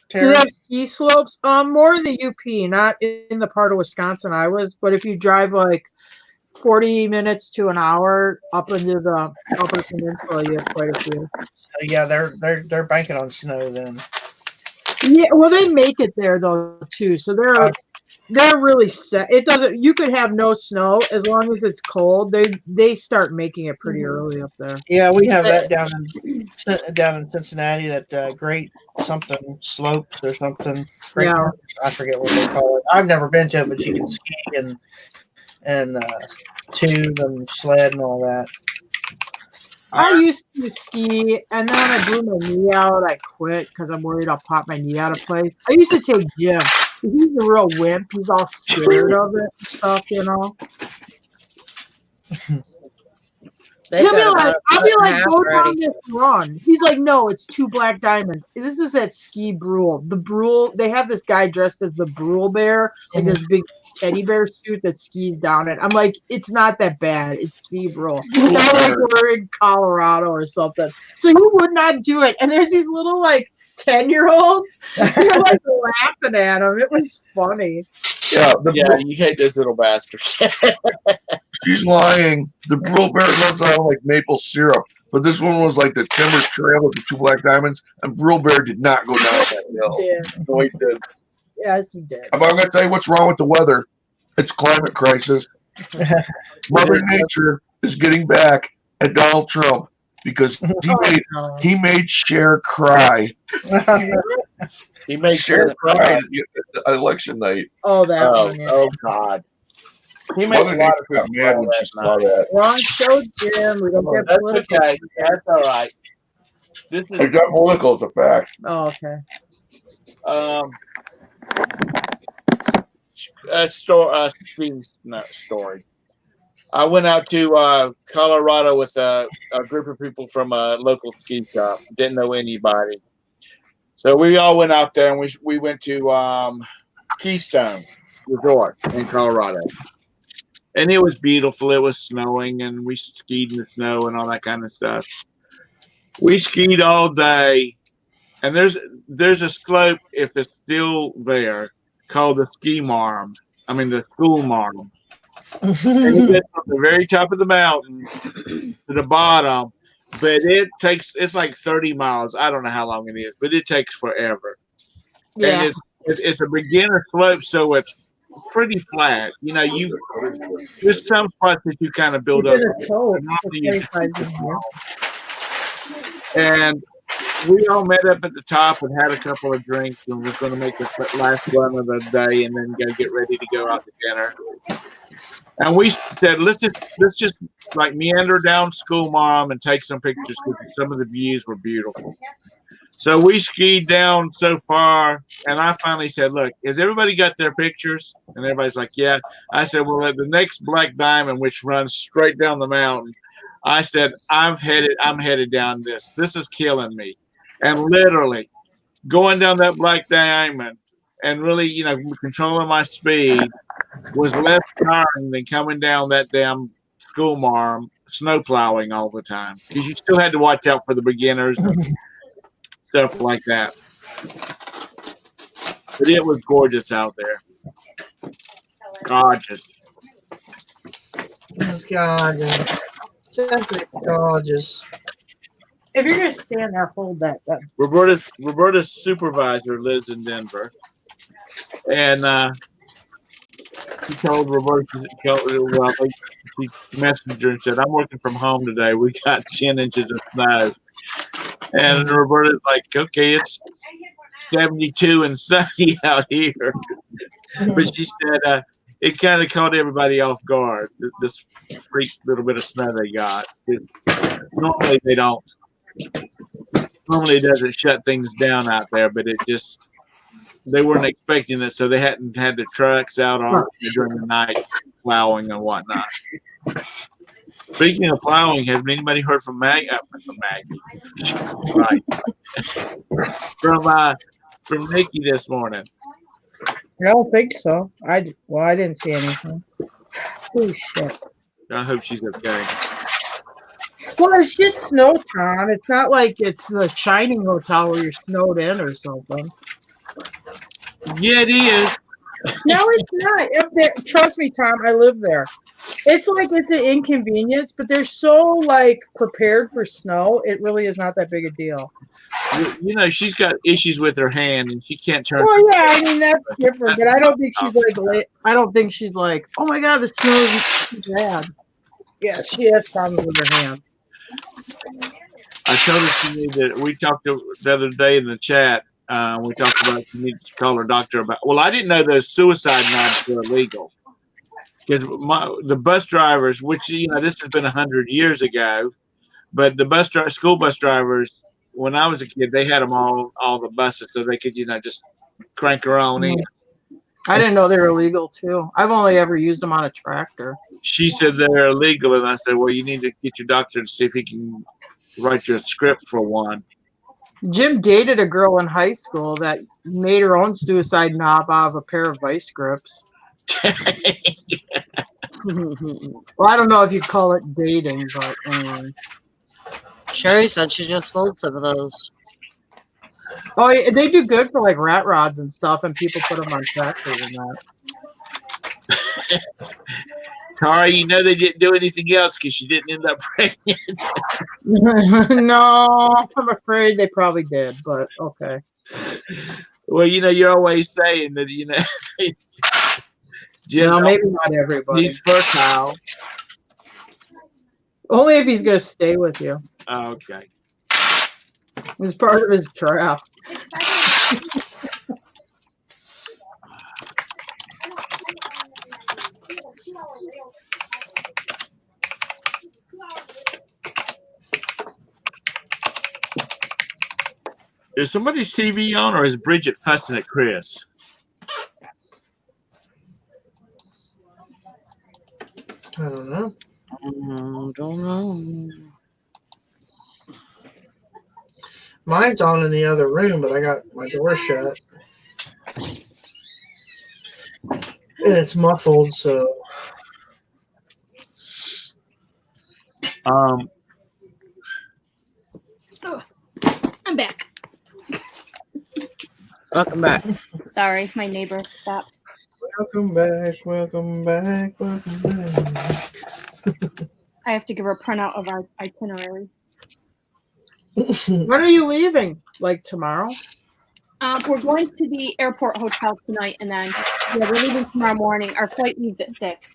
Do Terry? they have ski slopes? More in the UP, not in the part of Wisconsin I was. But if you drive like 40 minutes to an hour up into the Upper Peninsula, you have quite a few. Yeah, they're banking on snow then. Yeah, well, they make it there though too, so they're really set. It doesn't. You could have no snow as long as it's cold. They start making it pretty early up there. Yeah, we have that down in Cincinnati. That great something slopes or something. Great, Yeah. I forget what they call it. I've never been to it, but you can ski and tube and sled and all that. I used to ski, and then when I blew my knee out, I quit because I'm worried I'll pop my knee out of place. I used to take Jim. He's a real wimp. He's all scared of it and stuff, you know. I'll be like, go down this run. He's like, no, it's 2 black diamonds. This is at Ski Brule. The Brule, they have this guy dressed as the Brule bear, like this big teddy bear suit that skis down it. I'm like, it's not that bad. It's Ski Brule. Not like we're in Colorado or something. So he would not do it. And there's these little like 10-year-olds. They're like laughing at him. It was funny. Yeah, you hate those little bastards. She's lying. The Brule bear runs out like maple syrup, but this one was like the timber trail with the 2 black diamonds, and Brule bear did not go down that hill. Yeah. No, he did. Yes, he did. I'm going to tell you what's wrong with the weather. It's climate crisis. Mother Nature is getting back at Donald Trump because he made Cher cry. He made Cher cry at election night. Oh, that one. Yeah. Oh, God. He made Mother Nature got mad when she saw that. Wrong show, Jim. We don't get That's political. okay. That's all right. This is It got political, it's a fact. Oh, okay. A story. I went out to Colorado with a group of people from a local ski shop. Didn't know anybody, so we all went out there and we went to Keystone Resort in Colorado, and it was beautiful. It was snowing, and we skied in the snow and all that kind of stuff. We skied all day, and there's a slope, if it's still there, called the the school marm. And you get from the very top of the mountain to the bottom, but it's like 30 miles. I don't know how long it is, but it takes forever. Yeah. And it's a beginner slope, so it's pretty flat. You know, there's some spots that you kind of build up. And we all met up at the top and had a couple of drinks and was going to make the last run of the day and then go get ready to go out to dinner. And we said, let's just like meander down School Mom and take some pictures because some of the views were beautiful. So we skied down so far, and I finally said, look, has everybody got their pictures? And everybody's like, yeah. I said, well, at the next black diamond, which runs straight down the mountain, I said, I'm headed down this. This is killing me. And literally going down that black diamond and really, controlling my speed was less tiring than coming down that damn school marm snow plowing all the time. Because you still had to watch out for the beginners and stuff like that. But it was gorgeous out there. Gorgeous. It's gorgeous. Simply gorgeous. If you're gonna stand there, hold that. Roberta's supervisor lives in Denver, and she told Roberta, she messaged her and said, "I'm working from home today. We got 10 inches of snow." And Roberta's like, "Okay, it's 72 and sunny out here," but she said it kind of caught everybody off guard. This freak little bit of snow they got. Normally they don't. Normally it doesn't shut things down out there, but they weren't expecting it, so they hadn't had the trucks out on during the night plowing and whatnot. Speaking of plowing, has anybody heard from Maggie? Right. From Nikki this morning. I don't think so. I didn't see anything. Oh shit. I hope she's okay. Well, it's just snow time. It's not like it's the Shining Hotel where you're snowed in or something. Yeah, it is. No, it's not. Up there, trust me, Tom. I live there. It's like it's an inconvenience, but they're so like prepared for snow. It really is not that big a deal. You know, she's got issues with her hand, and she can't turn. Well, yeah, I mean that's different, but I don't think she's like. I don't think she's like, oh my god, the snow is too bad. Yeah, she has problems with her hand. I told her she needed. We talked the other day in the chat. We talked about she needs to call her doctor about. Well, I didn't know those suicide knobs were illegal because the bus drivers, which this has been 100 years ago, but the school bus drivers, when I was a kid, they had them all the buses so they could just crank her on in. I didn't know they were illegal too. I've only ever used them on a tractor. She said they're illegal, and I said, well, you need to get your doctor to see if he can write you a script for one. Jim dated a girl in high school that made her own suicide knob out of a pair of vice grips. Well, I don't know if you call it dating, but anyway. Sherry said she just sold some of those. Oh, yeah, they do good for like rat rods and stuff, and people put them on tractors and that. Tara, they didn't do anything else because she didn't end up pregnant. No, I'm afraid they probably did, but okay. Well, you're always saying that, No, maybe not everybody. He's fertile. Only if he's going to stay with you. Oh, okay. It's part of his trap. Is somebody's TV on, or is Bridget fussing at Chris? I don't know. Don't know. Mine's on in the other room, but I got my door shut. And it's muffled, so. Oh, I'm back. Welcome back. Sorry, my neighbor stopped. Welcome back, welcome back, welcome back. I have to give her a printout of our itinerary. When are you leaving? Like tomorrow? We're going to the airport hotel tonight, and then we're leaving tomorrow morning. Our flight leaves at 6.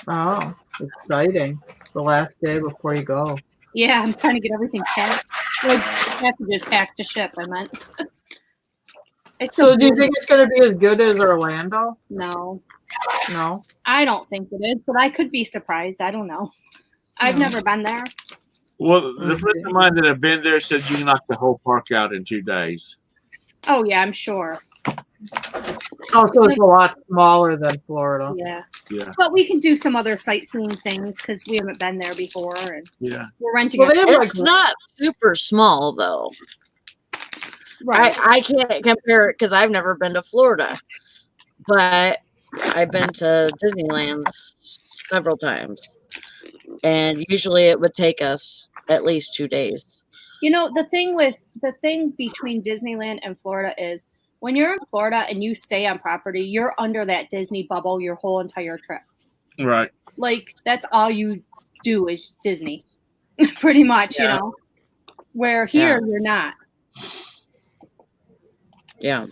Oh, exciting. The last day before you go. Yeah, I'm trying to get everything packed. Well, packages packed to ship, I meant. So do you think it's going to be as good as Orlando? No. No? I don't think it is, but I could be surprised. I don't know. I've never been there. Well, the friends of mine that have been there said you can knock the whole park out in 2 days. Oh, yeah, I'm sure. Oh, so it's a lot smaller than Florida. Yeah. Yeah. But we can do some other sightseeing things because we haven't been there before. And yeah. We're renting Well, they have It's not super small, though. Right. I can't compare it because I've never been to Florida. But I've been to Disneyland several times. And usually it would take us at least 2 days. The thing between Disneyland and Florida is when you're in Florida and you stay on property, you're under that Disney bubble your whole entire trip. Right. Like that's all you do is Disney, pretty much, Where here you're not. Yeah.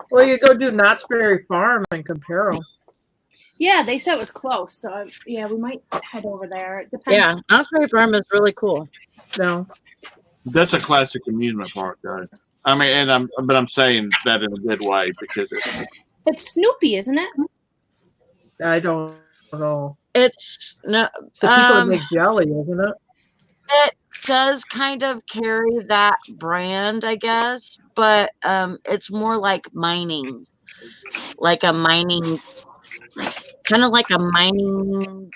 Well, you go do Knott's Berry Farm and compare them. Yeah, they said it was close, so we might head over there. It depends. Yeah, Knott's Berry Farm is really cool. No. That's a classic amusement park, though. I mean, I'm saying that in a good way because it's Snoopy, isn't it? I don't know. It's no. So people make jelly, isn't it? It does kind of carry that brand, I guess, but it's more like mining, kind of like a mining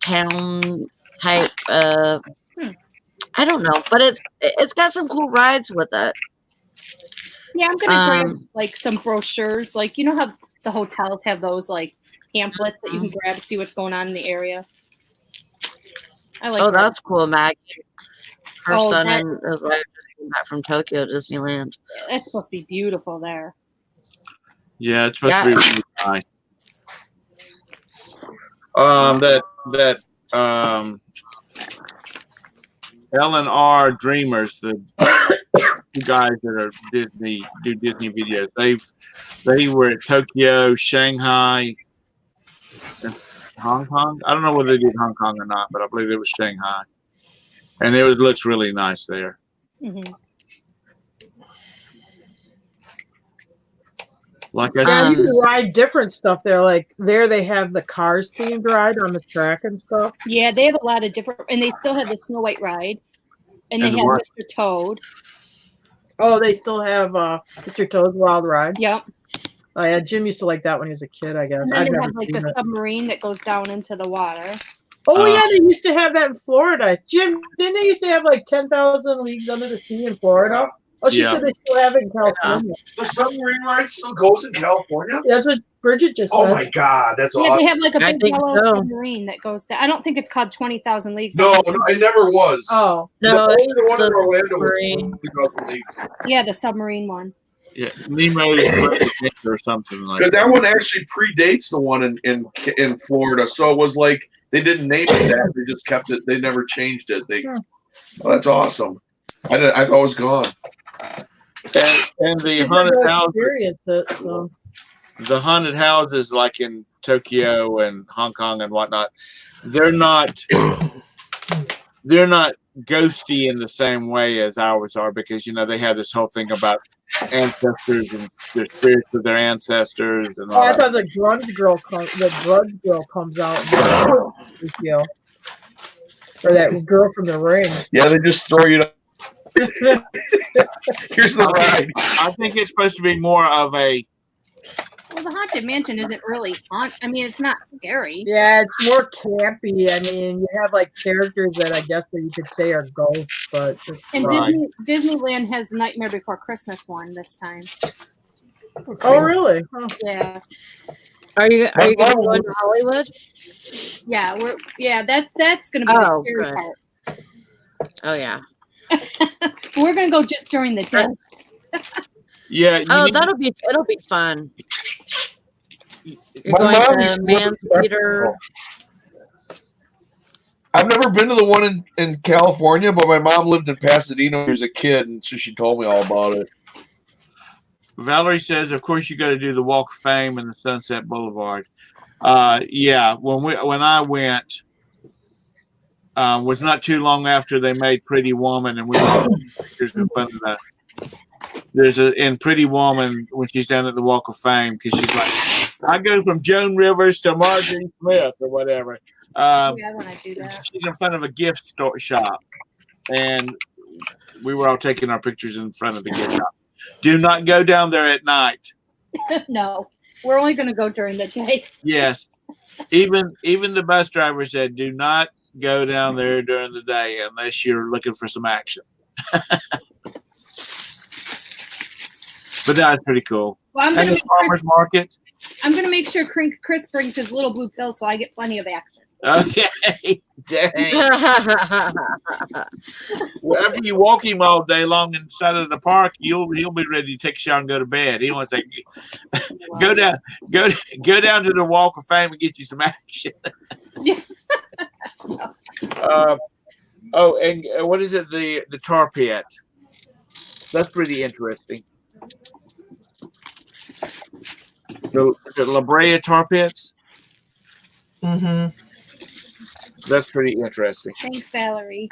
town type. I don't know, but it's got some cool rides with it. Yeah, I'm gonna grab like some brochures. Like how the hotels have those like pamphlets that you can grab to see what's going on in the area. I like. Oh, that. that's cool, Maggie. Her Oh, son that- and his wife just came back from Tokyo Disneyland. It's supposed to be beautiful there. Yeah, it's supposed to be really nice. That L&R Dreamers, the two guys that are do Disney videos. They were at Tokyo, Shanghai, and Hong Kong. I don't know whether they did Hong Kong or not, but I believe it was Shanghai, and it looks really nice there. Mm-hmm. Like I Yeah, said, you can ride different stuff there. Like there, they have the Cars themed ride on the track and stuff. Yeah, they have a lot of different, and they still have the Snow White ride, and they And have what? Mr. Toad. Oh, they still have Mr. Toad's Wild Ride. Yep. Oh yeah, Jim used to like that when he was a kid. I guess. And then I've they never have like seen the it. submarine that goes down into the water. Oh yeah, they used to have that in Florida. Jim, didn't they used to have like 10,000 Leagues Under the Sea in Florida? Oh, she said they still have it in California. The submarine ride still goes in California? That's what Bridget just said. Oh my God, that's Yeah, awesome. they have like a I big think yellow so. submarine that goes down. I don't think it's called 20,000 Leagues. No, it never was. Oh. No, Only it's the one in the Orlando was submarine. 20,000 Leagues. Yeah, the submarine one. yeah, Nemo's or something like Because that. that one actually predates the one in Florida. So it was like they didn't name it that. They just kept it. They never changed it. Oh, that's awesome. I thought it was gone. And the She's haunted never houses. experienced it, so. The haunted houses like in Tokyo and Hong Kong and whatnot, they're not ghosty in the same way as ours are, because they have this whole thing about ancestors and their spirits of their ancestors and all Oh, I that. thought the grunge girl comes out and you know, or that girl from the ring. Yeah, they just throw you. Here's the ride. I think it's supposed to be more of a. Well, the Haunted Mansion isn't really I mean, it's not scary. Yeah, it's more campy. I mean, you have like characters that I guess that you could say are ghosts, but it's And Right. Disneyland has the Nightmare Before Christmas one this time. Oh, really? Huh. Yeah, Are you going to go into Hollywood? yeah. That's going to be the Oh, scary good. part. Oh yeah. We're going to go just during the day. Yeah. Oh, it'll be fun. You're My mom going used to to live Man's in Theater. I've never been to the one in California, but my mom lived in Pasadena when she was a kid, and so she told me all about it. Valerie says, of course, you got to do the Walk of Fame and the Sunset Boulevard. Yeah, when I went, was not too long after they made Pretty Woman, and we were pictures in front of that. There's in Pretty Woman when she's down at the Walk of Fame, because she's like, I go from Joan Rivers to Marjorie Smith or whatever. Yeah, I want to do that. She's in front of a gift shop, and we were all taking our pictures in front of the gift shop. Do not go down there at night. No, we're only going to go during the day. Yes, even the bus driver said, do not go down there during the day unless you're looking for some action. But that's pretty cool. Well, And the farmer's market. I'm going to make sure Chris brings his little blue pill so I get plenty of action. Okay. Dang. Well, after you walk him all day long inside of the park, he'll be ready to take a shower and go to bed. He wants to go down to the Walk of Fame and get you some action. And what is it? The tar pit. That's pretty interesting. The La Brea tar pits. Mm-hmm. That's pretty interesting. Thanks, Valerie.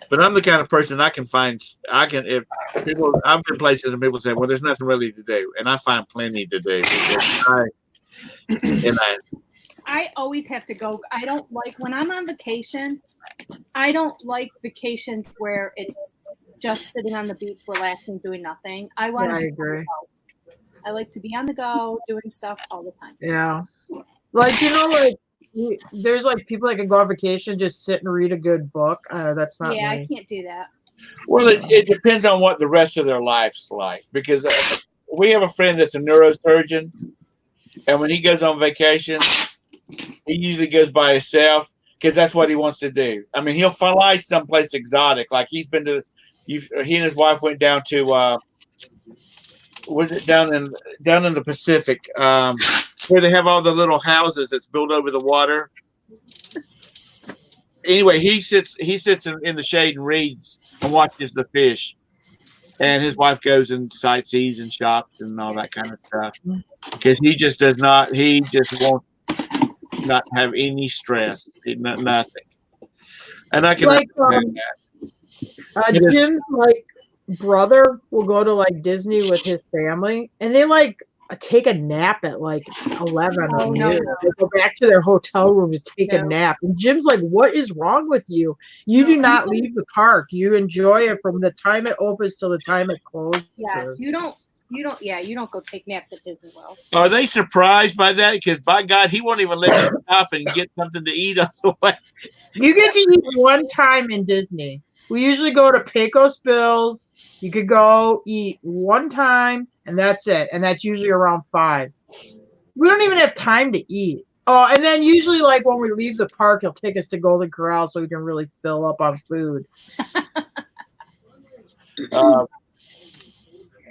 But I'm the kind of person if people, I've been places and people say, well, there's nothing really to do. And I find plenty to do. I always have to go. I don't like when I'm on vacation. I don't like vacations where it's just sitting on the beach, relaxing, doing nothing. I agree. I like to be on the go, doing stuff all the time. Yeah. Like, there's like people that can go on vacation, just sit and read a good book. That's not Yeah, me. I can't do that. Well, it depends on what the rest of their life's like, because we have a friend that's a neurosurgeon, and when he goes on vacation, he usually goes by himself because that's what he wants to do. I mean, he'll fly someplace exotic, like he's been to. He and his wife went down to. Was it down in the Pacific, where they have all the little houses that's built over the water? Anyway, he sits in the shade and reads and watches the fish, and his wife goes and sightsees and shops and all that kind of stuff because he just does not. He just won't not have any stress, nothing. And I can Like, understand that. Jim's like brother will go to like Disney with his family, and they like take a nap at like 11 Oh, or no, noon. no. They go back to their hotel room to take a No. nap. And Jim's like, what is wrong with you? You do not leave the park. You enjoy it from the time it opens till the time it closes. Yes, you don't go take naps at Disney World. Are they surprised by that? Because by God, he won't even let you stop and get something to eat on the way. You get to eat one time in Disney. We usually go to Pecos Bills. You could go eat one time, and that's it. And that's usually around 5. We don't even have time to eat. Oh, and then usually, like when we leave the park, he'll take us to Golden Corral so we can really fill up on food.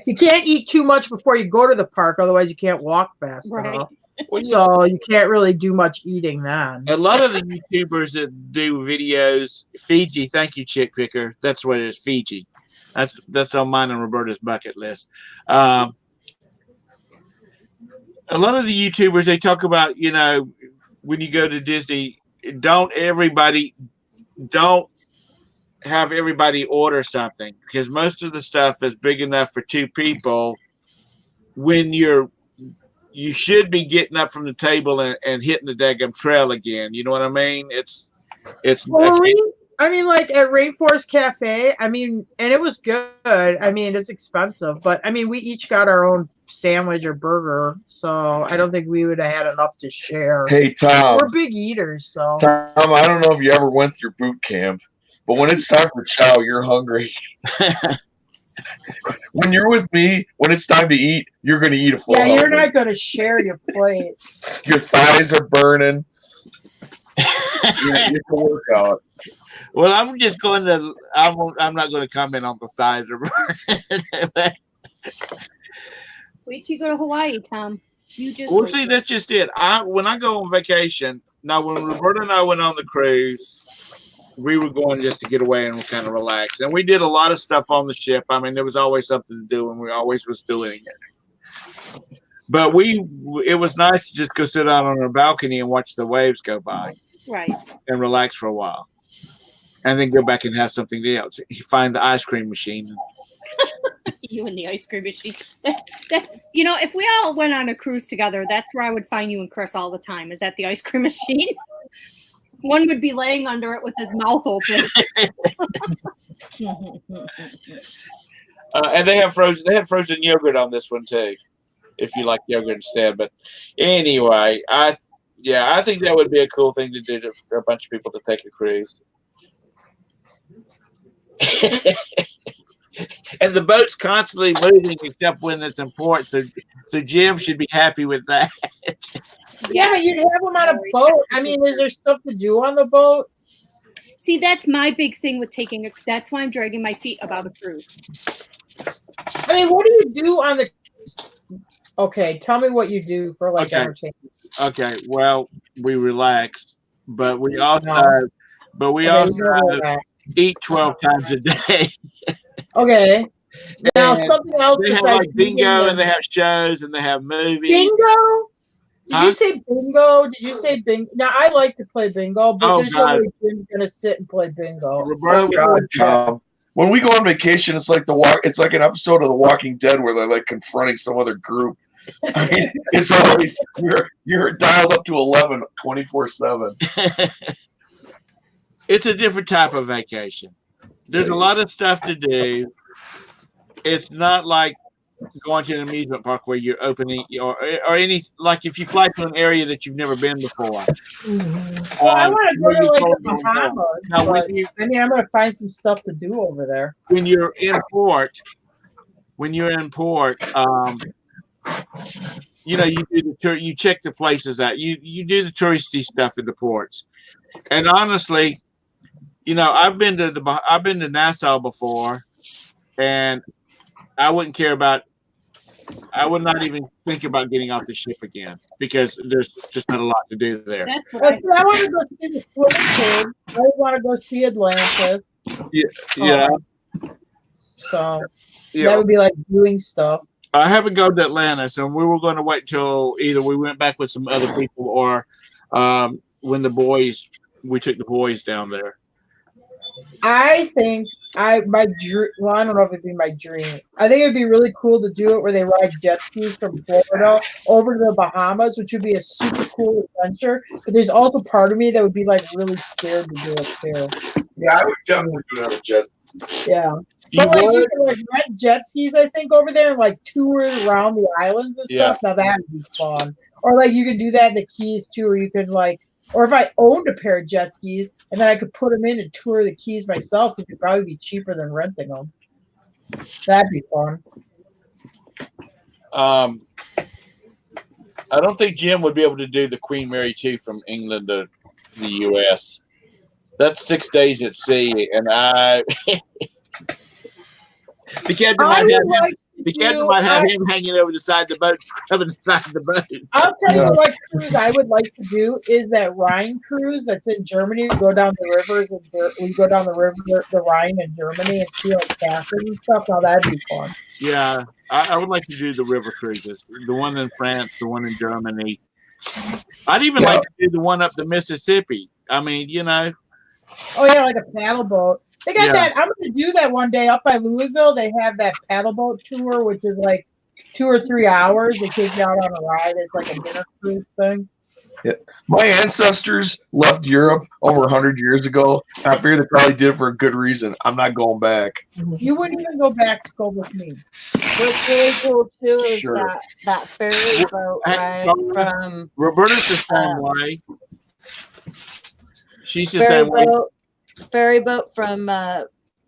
You can't eat too much before you go to the park, otherwise you can't walk fast enough. So you can't really do much eating then. A lot of the YouTubers that do videos, Fiji, thank you, Chick Picker. That's what it is, Fiji. That's on mine and Roberta's bucket list. A lot of the YouTubers, they talk about, when you go to Disney, don't have everybody order something, because most of the stuff is big enough for 2 people. When you should be getting up from the table and hitting the daggum trail again. You know what I mean? It's. Well, like at Rainforest Cafe, and it was good. It's expensive, but we each got our own sandwich or burger, so I don't think we would have had enough to share. Hey, Tom. We're big eaters, so. Tom, I don't know if you ever went through boot camp, but when it's time for chow, you're hungry. When you're with me, when it's time to eat, you're going to eat a full. Yeah, you're not going to share your plate. Your thighs are burning. It's a workout. Well, I'm just going to. I'm not going to comment on the thighs or burning. Wait till you go to Hawaii, Tom. Well, see, that's just it. When I go on vacation, now when Roberta and I went on the cruise, we were going just to get away and kind of relax. And we did a lot of stuff on the ship. There was always something to do, and we always was doing it. But it was nice to just go sit out on our balcony and watch the waves go by. Right. And relax for a while. And then go back and have something else. You find the ice cream machine. You and the ice cream machine. That's if we all went on a cruise together, that's where I would find you and Chris all the time, is at the ice cream machine. One would be laying under it with his mouth open. And they have frozen yogurt on this one too, if you like yogurt instead. But anyway, I think that would be a cool thing to do for a bunch of people to take a cruise. And the boat's constantly moving except when it's important. So Jim should be happy with that. Yeah, but you'd have them on a boat. Is there stuff to do on the boat? See, that's my big thing with that's why I'm dragging my feet about a cruise. What do you do on the? Okay, tell me what you do for entertainment. Okay, well, we relax, but we also eat 12 times a day. Okay. Now something else. They have bingo, and they have shows, and they have movies. Bingo? Did you say bingo? Did you say bingo? Now I like to play bingo, but there's no way Jim's gonna sit and play bingo. Oh God, Tom. When we go on vacation, it's like it's like an episode of The Walking Dead where they're confronting some other group. It's always you're dialed up to 11 24/7. It's a different type of vacation. There's a lot of stuff to do. It's not like going to an amusement park where you're opening or any like if you fly to an area that you've never been before. Well, I want to where go to you like go the and go. Bahamas, Now, but I mean, I'm gonna find some stuff to do over there. when you're in port, you know, you do the tour, you check the places out. You do the touristy stuff in the ports. And honestly, you know, I've been to Nassau before, and I would not even think about getting off the ship again because there's just not a lot to do there. That's what I want to go see the swimming pool. I want to go see Atlantis. Yeah. So Yeah. that would be like doing stuff. I haven't gone to Atlanta, so we were going to wait till either we went back with some other people or when we took the boys down there. I think my dream. Well, I don't know if it'd be my dream. I think it'd be really cool to do it where they ride jet skis from Florida over to the Bahamas, which would be a super cool adventure. But there's also part of me that would be like really scared to do it too. Yeah, I would definitely do that with jet. Yeah. You But like would? you can like rent jet skis, I think, over there and like tour around the islands and Yeah. stuff. Now that'd be fun. Or like you could do that in the Keys too, or you could like, or if I owned a pair of jet skis and then I could put them in and tour the Keys myself, it would probably be cheaper than renting them. That'd be fun. I don't think Jim would be able to do the Queen Mary 2 from England to the U.S. That's 6 days at sea, and the captain might have him hanging over the side of the boat, scrubbing the side of the boat. I'll tell you what cruise I would like to do is that Rhine cruise that's in Germany. We go down the rivers and we go down the river, the Rhine in Germany, and see like castles and stuff. Now that'd be fun. Yeah, I would like to do the river cruises. The one in France, the one in Germany. I'd even like to do the one up the Mississippi. I mean, you know. Oh yeah, like a paddle boat. They got that. I'm going to do that one day up by Louisville. They have that paddle boat tour, which is like 2 or 3 hours. They take you out on a ride. It's like a dinner cruise thing. Yeah. My ancestors left Europe over 100 years ago. I figure they probably did it for a good reason. I'm not going back. You wouldn't even go back to go with me. What's really cool too is Sure. that ferry boat ride from Roberta's the same way. She's just ferry that way. Ferry boat from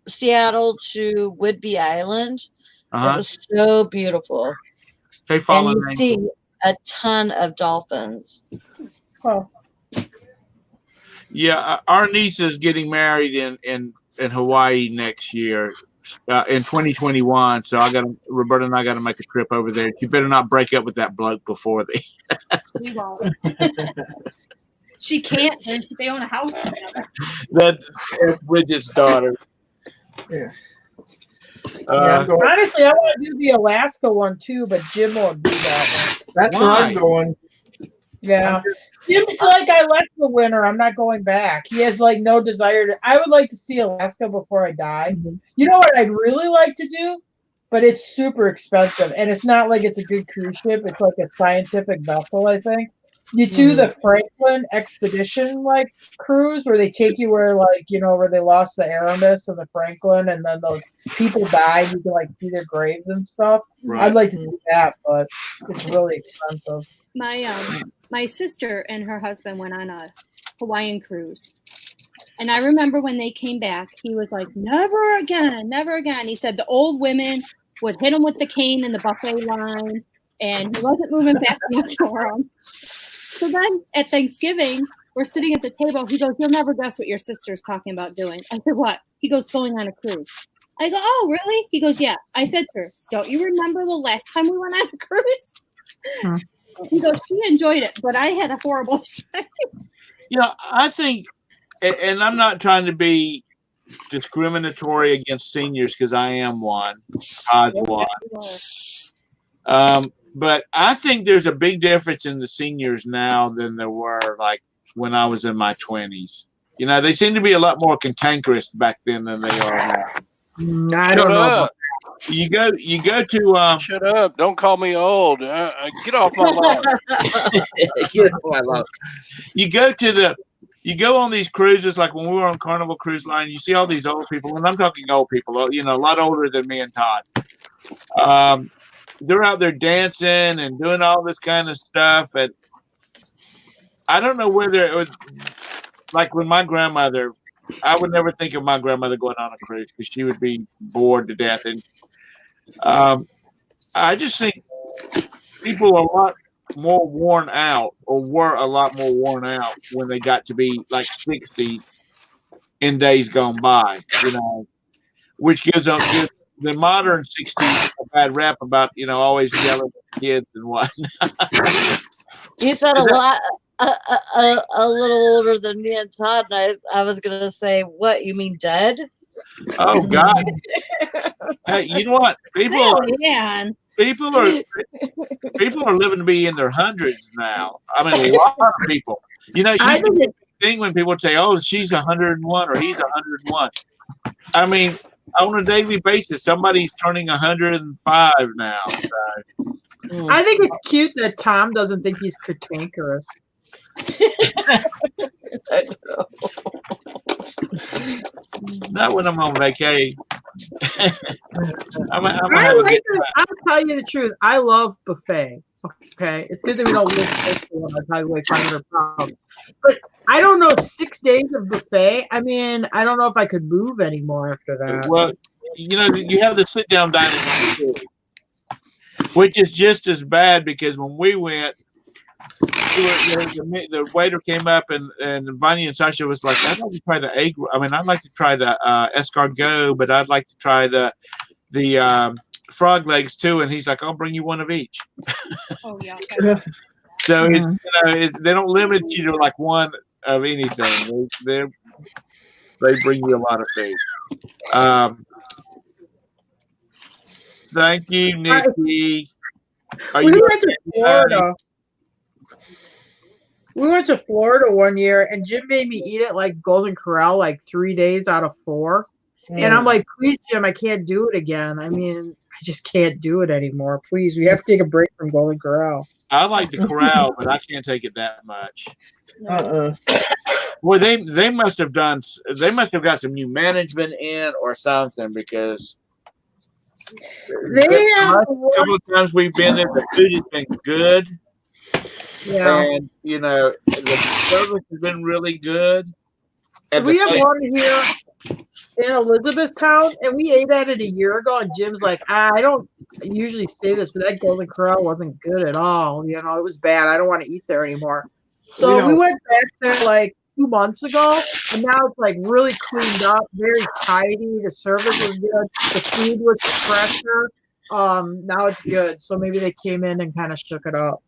Seattle to Whidbey Island. It was so beautiful. Hey, and you see a ton of dolphins. Oh. Yeah, our niece is getting married in Hawaii next year, in 2021. So Roberta and I got to make a trip over there. You better not break up with that bloke before they. We won't. She can't. They own a house together. That's Bridget's daughter. Yeah. Honestly, I want to do the Alaska one too, but Jim won't do that one. That's where I'm going. Yeah. Jim's like, I left the winter. I'm not going back. He has like no desire to. I would like to see Alaska before I die. Mm-hmm. You know what I'd really like to do? But it's super expensive. And it's not like it's a good cruise ship. It's like a scientific vessel, I think. You do the Franklin expedition like cruise where they take you where like, you know, where they lost the Aramis and the Franklin and then those people died. You can like see their graves and stuff. Right. I'd like to do that, but it's really expensive. My sister and her husband went on a Hawaiian cruise. And I remember when they came back, he was like, never again, never again. He said the old women would hit him with the cane in the buffet line and he wasn't moving fast enough for them. So then at Thanksgiving, we're sitting at the table. He goes, you'll never guess what your sister's talking about doing. I said, what? He goes, going on a cruise. I go, oh, really? He goes, yeah. I said to her, don't you remember the last time we went on a cruise? He goes, she enjoyed it, but I had a horrible time. You know, I think, and I'm not trying to be discriminatory against seniors because I am one. Todd's one. But I think there's a big difference in the seniors now than there were like when I was in my 20s. You know, they seem to be a lot more cantankerous back then than they are now. I don't know. You go to Shut up! Don't call me old. Get off my lawn. Get off my lawn. You go on these cruises like when we were on Carnival Cruise Line. You see all these old people, and I'm talking old people. You know, a lot older than me and Todd. they're out there dancing and doing all this kind of stuff. And I don't know whether it was like when my grandmother, I would never think of my grandmother going on a cruise because she would be bored to death. And I just think people are a lot more worn out, or were a lot more worn out when they got to be like 60 in days gone by, which gives the modern 60s a bad rap about, always yelling at kids and whatnot. You said a lot, a little older than me and Todd, and I was going to say, what, you mean dead? Oh, God. Hey, you know what? People are living to be in their hundreds now. I mean, a lot of people. It used to be a thing when people would say, "Oh, she's 101 or he's 101." I mean, on a daily basis, somebody's turning 105 now. So. I think it's cute that Tom doesn't think he's cantankerous. Not when I'm on vacation. I'll tell you the truth. I love buffet. Okay, it's good that we don't live close to one. I probably weigh 500 pounds. But I don't know, 6 days of buffet. I mean, I don't know if I could move anymore after that. Well, you have the sit down dining room, which is just as bad because when we went, the waiter came up and Vanya and Sasha was like, "I'd like to try the egg. I mean, I'd like to try the escargot, but I'd like to try the frog legs too." And he's like, "I'll bring you one of each." Oh yeah. So they don't limit you to like one of anything. They bring you a lot of food. Thank you, Nikki. We went to Florida. We went to Florida one year, and Jim made me eat it like Golden Corral, like 3 days out of 4. And I'm like, please, Jim, I can't do it again. I mean, I just can't do it anymore. Please, we have to take a break from Golden Corral. I like the Corral, but I can't take it that much. Well, they must have got some new management in or something because they have a couple of times we've been there, the food has been good. Yeah. And the service has been really good. And we have one here in Elizabethtown, and we ate at it a year ago, and Jim's like, I don't usually say this, but that Golden Corral wasn't good at all. It was bad. I don't want to eat there anymore. So we went back there like 2 months ago, and now it's like really cleaned up, very tidy. The service was good. The food was fresher. Now it's good. So maybe they came in and kind of shook it up.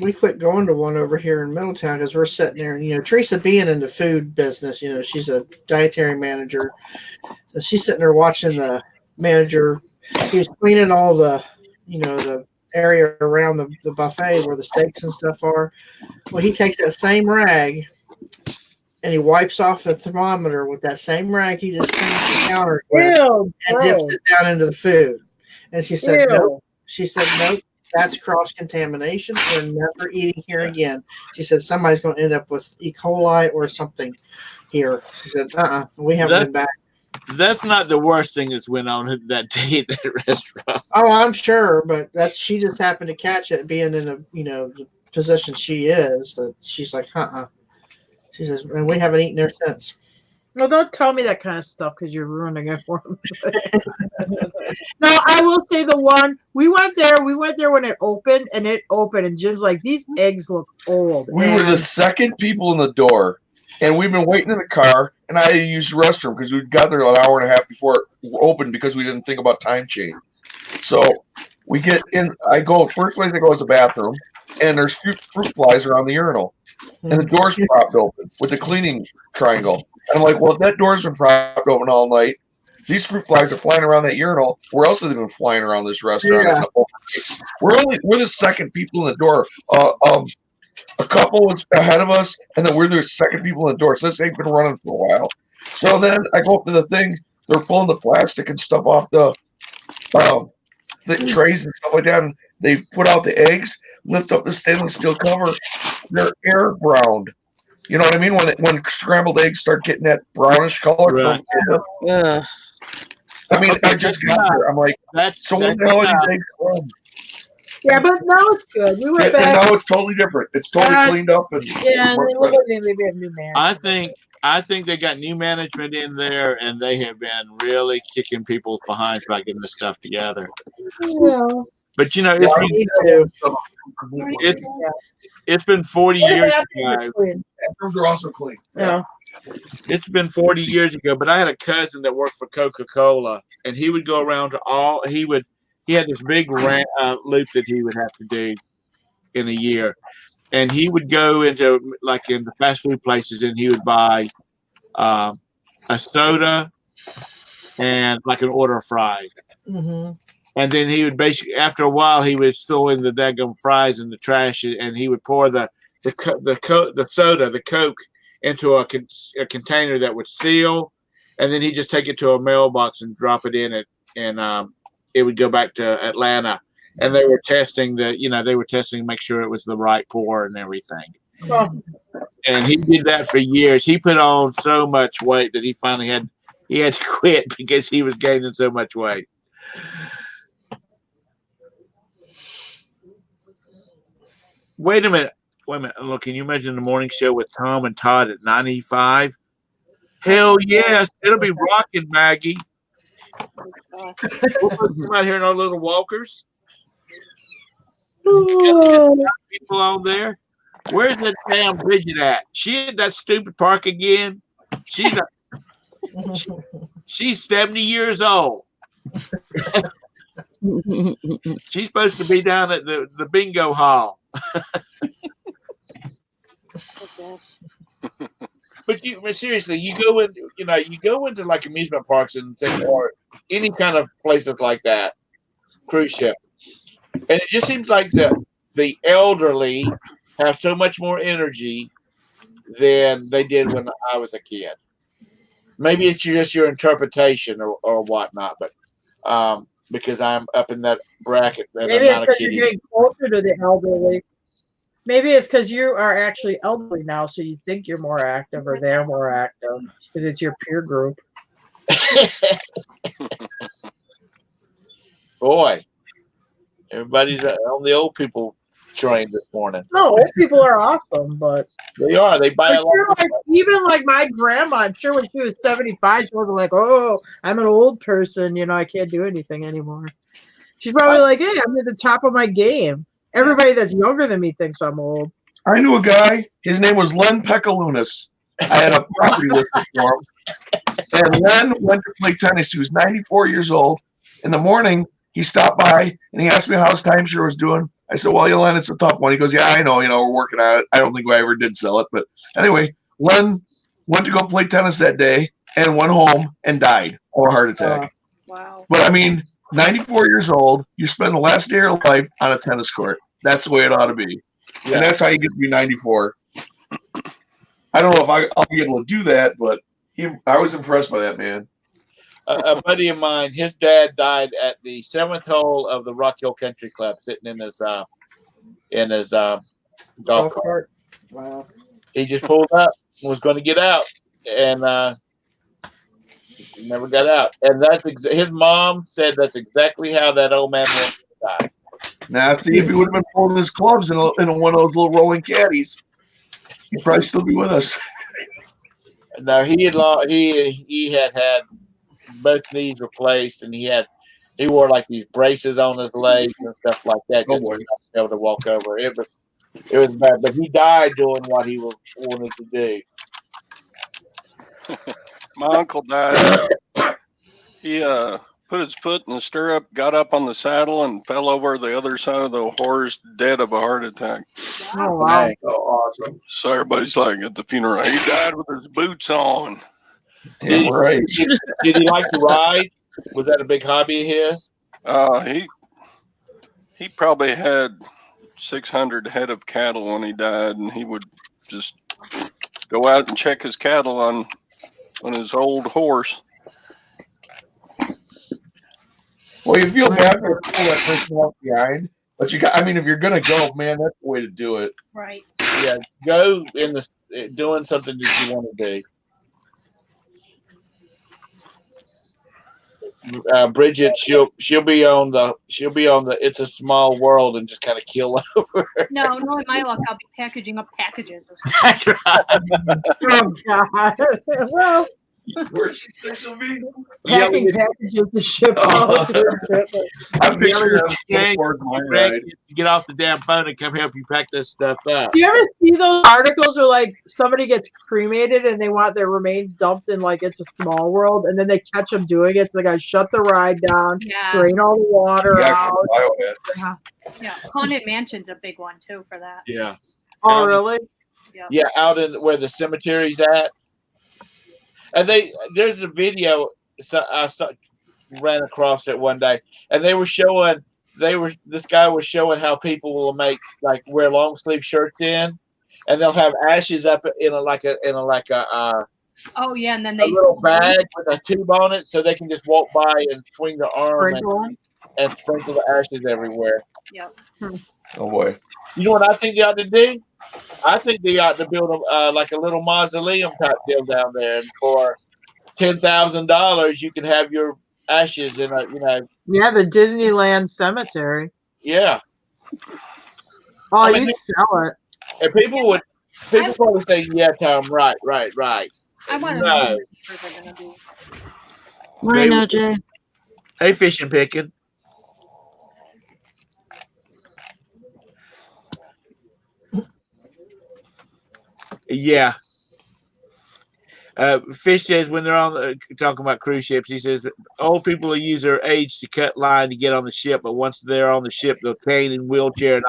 We quit going to one over here in Middletown because we're sitting there, and Teresa being in the food business, she's a dietary manager. So she's sitting there watching the manager. He was cleaning all the, the area around the buffet where the steaks and stuff are. Well, he takes that same rag and he wipes off the thermometer with that same rag he just cleaned the counter with and dips it down into the food. And she said, nope. She said, nope. That's cross-contamination. We're never eating here again. She said, somebody's going to end up with E. coli or something here. She said, we haven't been back. That's not the worst thing that's went on that day at that restaurant. Oh, I'm sure, but she just happened to catch it being in the position she is. That she's like, She says, and we haven't eaten there since. Well, don't tell me that kind of stuff because you're ruining it for me. No, I will say the one we went there when it opened, and Jim's like, these eggs look old. We were the second people in the door, and we've been waiting in the car, and I used the restroom because we got there an hour and a half before it opened because we didn't think about time change. So we get in. First place I go is the bathroom, and there's fruit flies around the urinal, and the door's propped open with the cleaning triangle. And I'm like, well, if that door's been propped open all night, these fruit flies are flying around that urinal. Where else have they been flying around this restaurant? Yeah. We're the second people in the door. A couple was ahead of us, and then we're the second people in the door. So this ain't been running for a while. So then I go up to the thing. They're pulling the plastic and stuff off the trays and stuff like that. And they put out the eggs, lift up the stainless steel cover. They're air browned. You know what I mean? When scrambled eggs start getting that brownish color. Right. I mean, I just got there. I'm like, so what the hell are you guys from? Yeah, but now it's good. We went And back. now it's totally different. It's totally cleaned up. And Yeah, and they look like they maybe have new management. I think they got new management in there, and they have been really kicking people's behinds about getting this stuff together. Yeah. But you know, Me too. it's been 40 years ago. Those are also clean. Yeah. It's been 40 years ago, but I had a cousin that worked for Coca-Cola, and he would go around to he had this big loop that he would have to do in a year. And he would go into, like, in the fast food places, and he would buy a soda and, like, an order of fries. Mm-hmm. And then he would basically, after a while, he would throw in the daggum fries in the trash, and he would pour the soda, the Coke, into a container that would seal, and then he'd just take it to a mailbox and drop it in it, and it would go back to Atlanta. And they were testing to make sure it was the right pour and everything. And he did that for years. He put on so much weight that he finally had to quit because he was gaining so much weight. Wait a minute. Look, can you imagine the morning show with Tom and Todd at 95? Hell yes. It'll be rocking, Maggie. We'll come out here in our little walkers. People on there. Where's that damn Bridget at? She at that stupid park again. She's 70 years old. She's supposed to be down at the bingo hall. But seriously, you go into like amusement parks and things, or any kind of places like that, cruise ship, and it just seems like the elderly have so much more energy than they did when I was a kid. Maybe it's just your interpretation or whatnot, but because I'm up in that bracket, that Maybe I'm it's not a because kid. you're getting closer to the elderly. Maybe it's because you are actually elderly now, so you think you're more active, or they're more active because it's your peer group. Boy, everybody's on the old people train this morning. No, old people are awesome, but They are. They buy a lot. Even like my grandma, I'm sure when she was 75, she wasn't like, "Oh, I'm an old person, I can't do anything anymore." She's probably like, "Hey, I'm at the top of my game." Everybody that's younger than me thinks I'm old. I knew a guy. His name was Len Pekalunas. I had a property listed for him. And Len went to play tennis. He was 94 years old. In the morning, he stopped by and he asked me how his timeshare was doing. I said, "Well, Len, it's a tough one." He goes, "Yeah, I know. We're working on it. I don't think I ever did sell it." But anyway, Len went to go play tennis that day and went home and died of a heart attack. Wow. But I mean, 94 years old, you spend the last day of your life on a tennis court. That's the way it ought to be. Yeah. And that's how you get to be 94. I don't know if I'll be able to do that, but I was impressed by that man. A buddy of mine, his dad died at the 7th hole of the Rock Hill Country Club, sitting in his golf cart. Wow. He just pulled up and was going to get out, and he never got out. And his mom said that's exactly how that old man went to die. Now, see, if he would have been pulling his clubs in one of those little rolling caddies, he'd probably still be with us. No, he had both knees replaced, and he wore like these braces on his legs and stuff like that, just to be able to walk over. It was bad, but he died doing what he wanted to do. My uncle died. He put his foot in the stirrup, got up on the saddle, and fell over the other side of the horse, dead of a heart attack. Oh, wow. Oh, awesome. So everybody's like at the funeral, he died with his boots on. Damn right. Did he like to ride? Was that a big hobby of his? He probably had 600 head of cattle when he died, and he would just go out and check his cattle on his old horse. Well, you feel bad for that person left behind, but if you're gonna go, man, that's the way to do it. Right. Yeah, go doing something that you want to do. Bridget, she'll be on the It's a Small World and just kind of keel over. No, in my luck, I'll be packaging up packages. Or something. Oh God. Well, Where's she say she'll be? packing packages to ship out. I'm picturing Yelling her at Jake, board my Greg, ride. to get off the damn phone and come help you pack this stuff up. Do you ever see those articles where like somebody gets cremated and they want their remains dumped in like It's a Small World, and then they catch them doing it? So they got to shut the ride down, Yeah. drain all the water Yeah, out. biomet. Yeah. Haunted Mansion's a big one too for that. Yeah. Oh, really? Yeah, out in where the cemetery's at. And there's a video ran across it one day, and this guy was showing how people will make wear long sleeve shirts in, and they'll have ashes up in a Oh yeah, and then a they little bag with a tube on it, so they can just walk by and swing their arm and sprinkle the ashes everywhere. Yep. Oh boy. You know what I think you ought to do? I think they ought to build a little mausoleum type deal down there, and for $10,000 you can have your ashes in a Yeah, the Disneyland cemetery. yeah. Oh, I mean, you'd sell it. And people probably say, yeah, Tom, right. I want to know No. what the neighbors are gonna do. Morning, OJ. Hey, fishing picking. Yeah. Fish says when they're on talking about cruise ships, he says old people will use their age to cut line to get on the ship, but once they're on the ship, the cane and wheelchair and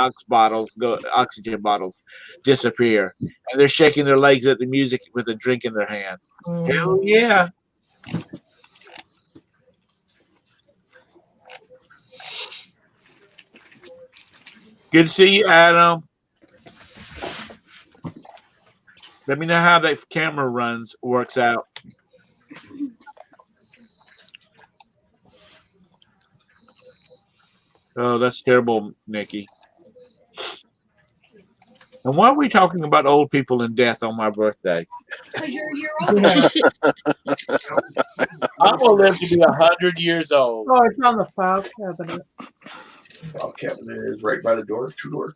oxygen bottles disappear, and they're shaking their legs at the music with a drink in their hand. Hell yeah! Good to see you, Adam. Let me know how that camera works out. Oh, that's terrible, Nikki. And why are we talking about old people and death on my birthday? Because you're a year older. I'm gonna live to be 100 years old. Oh, it's on the file cabinet. File cabinet is right by the door. 2 doors.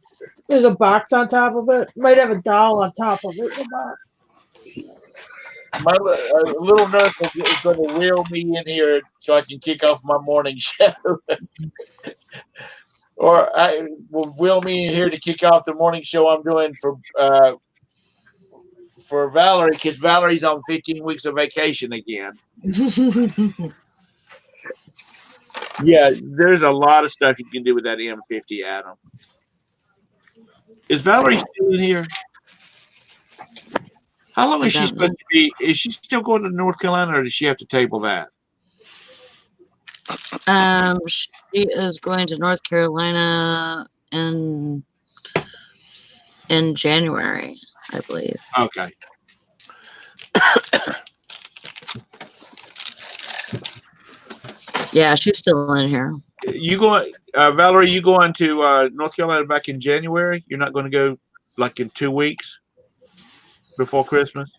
There's a box on top of it. Might have a doll on top of it. The box. My little nurse is going to wheel me in here so I can kick off my morning show. Or I will wheel me in here to kick off the morning show I'm doing for Valerie, because Valerie's on 15 weeks of vacation again. Yeah, there's a lot of stuff you can do with that M50, Adam. Is Valerie still in here? How long is she supposed to be? Is she still going to North Carolina, or does she have to table that? She is going to North Carolina in January, I believe. Okay. Yeah, she's still in here. You going, Valerie? You going to North Carolina back in January? You're not going to go like in 2 weeks before Christmas?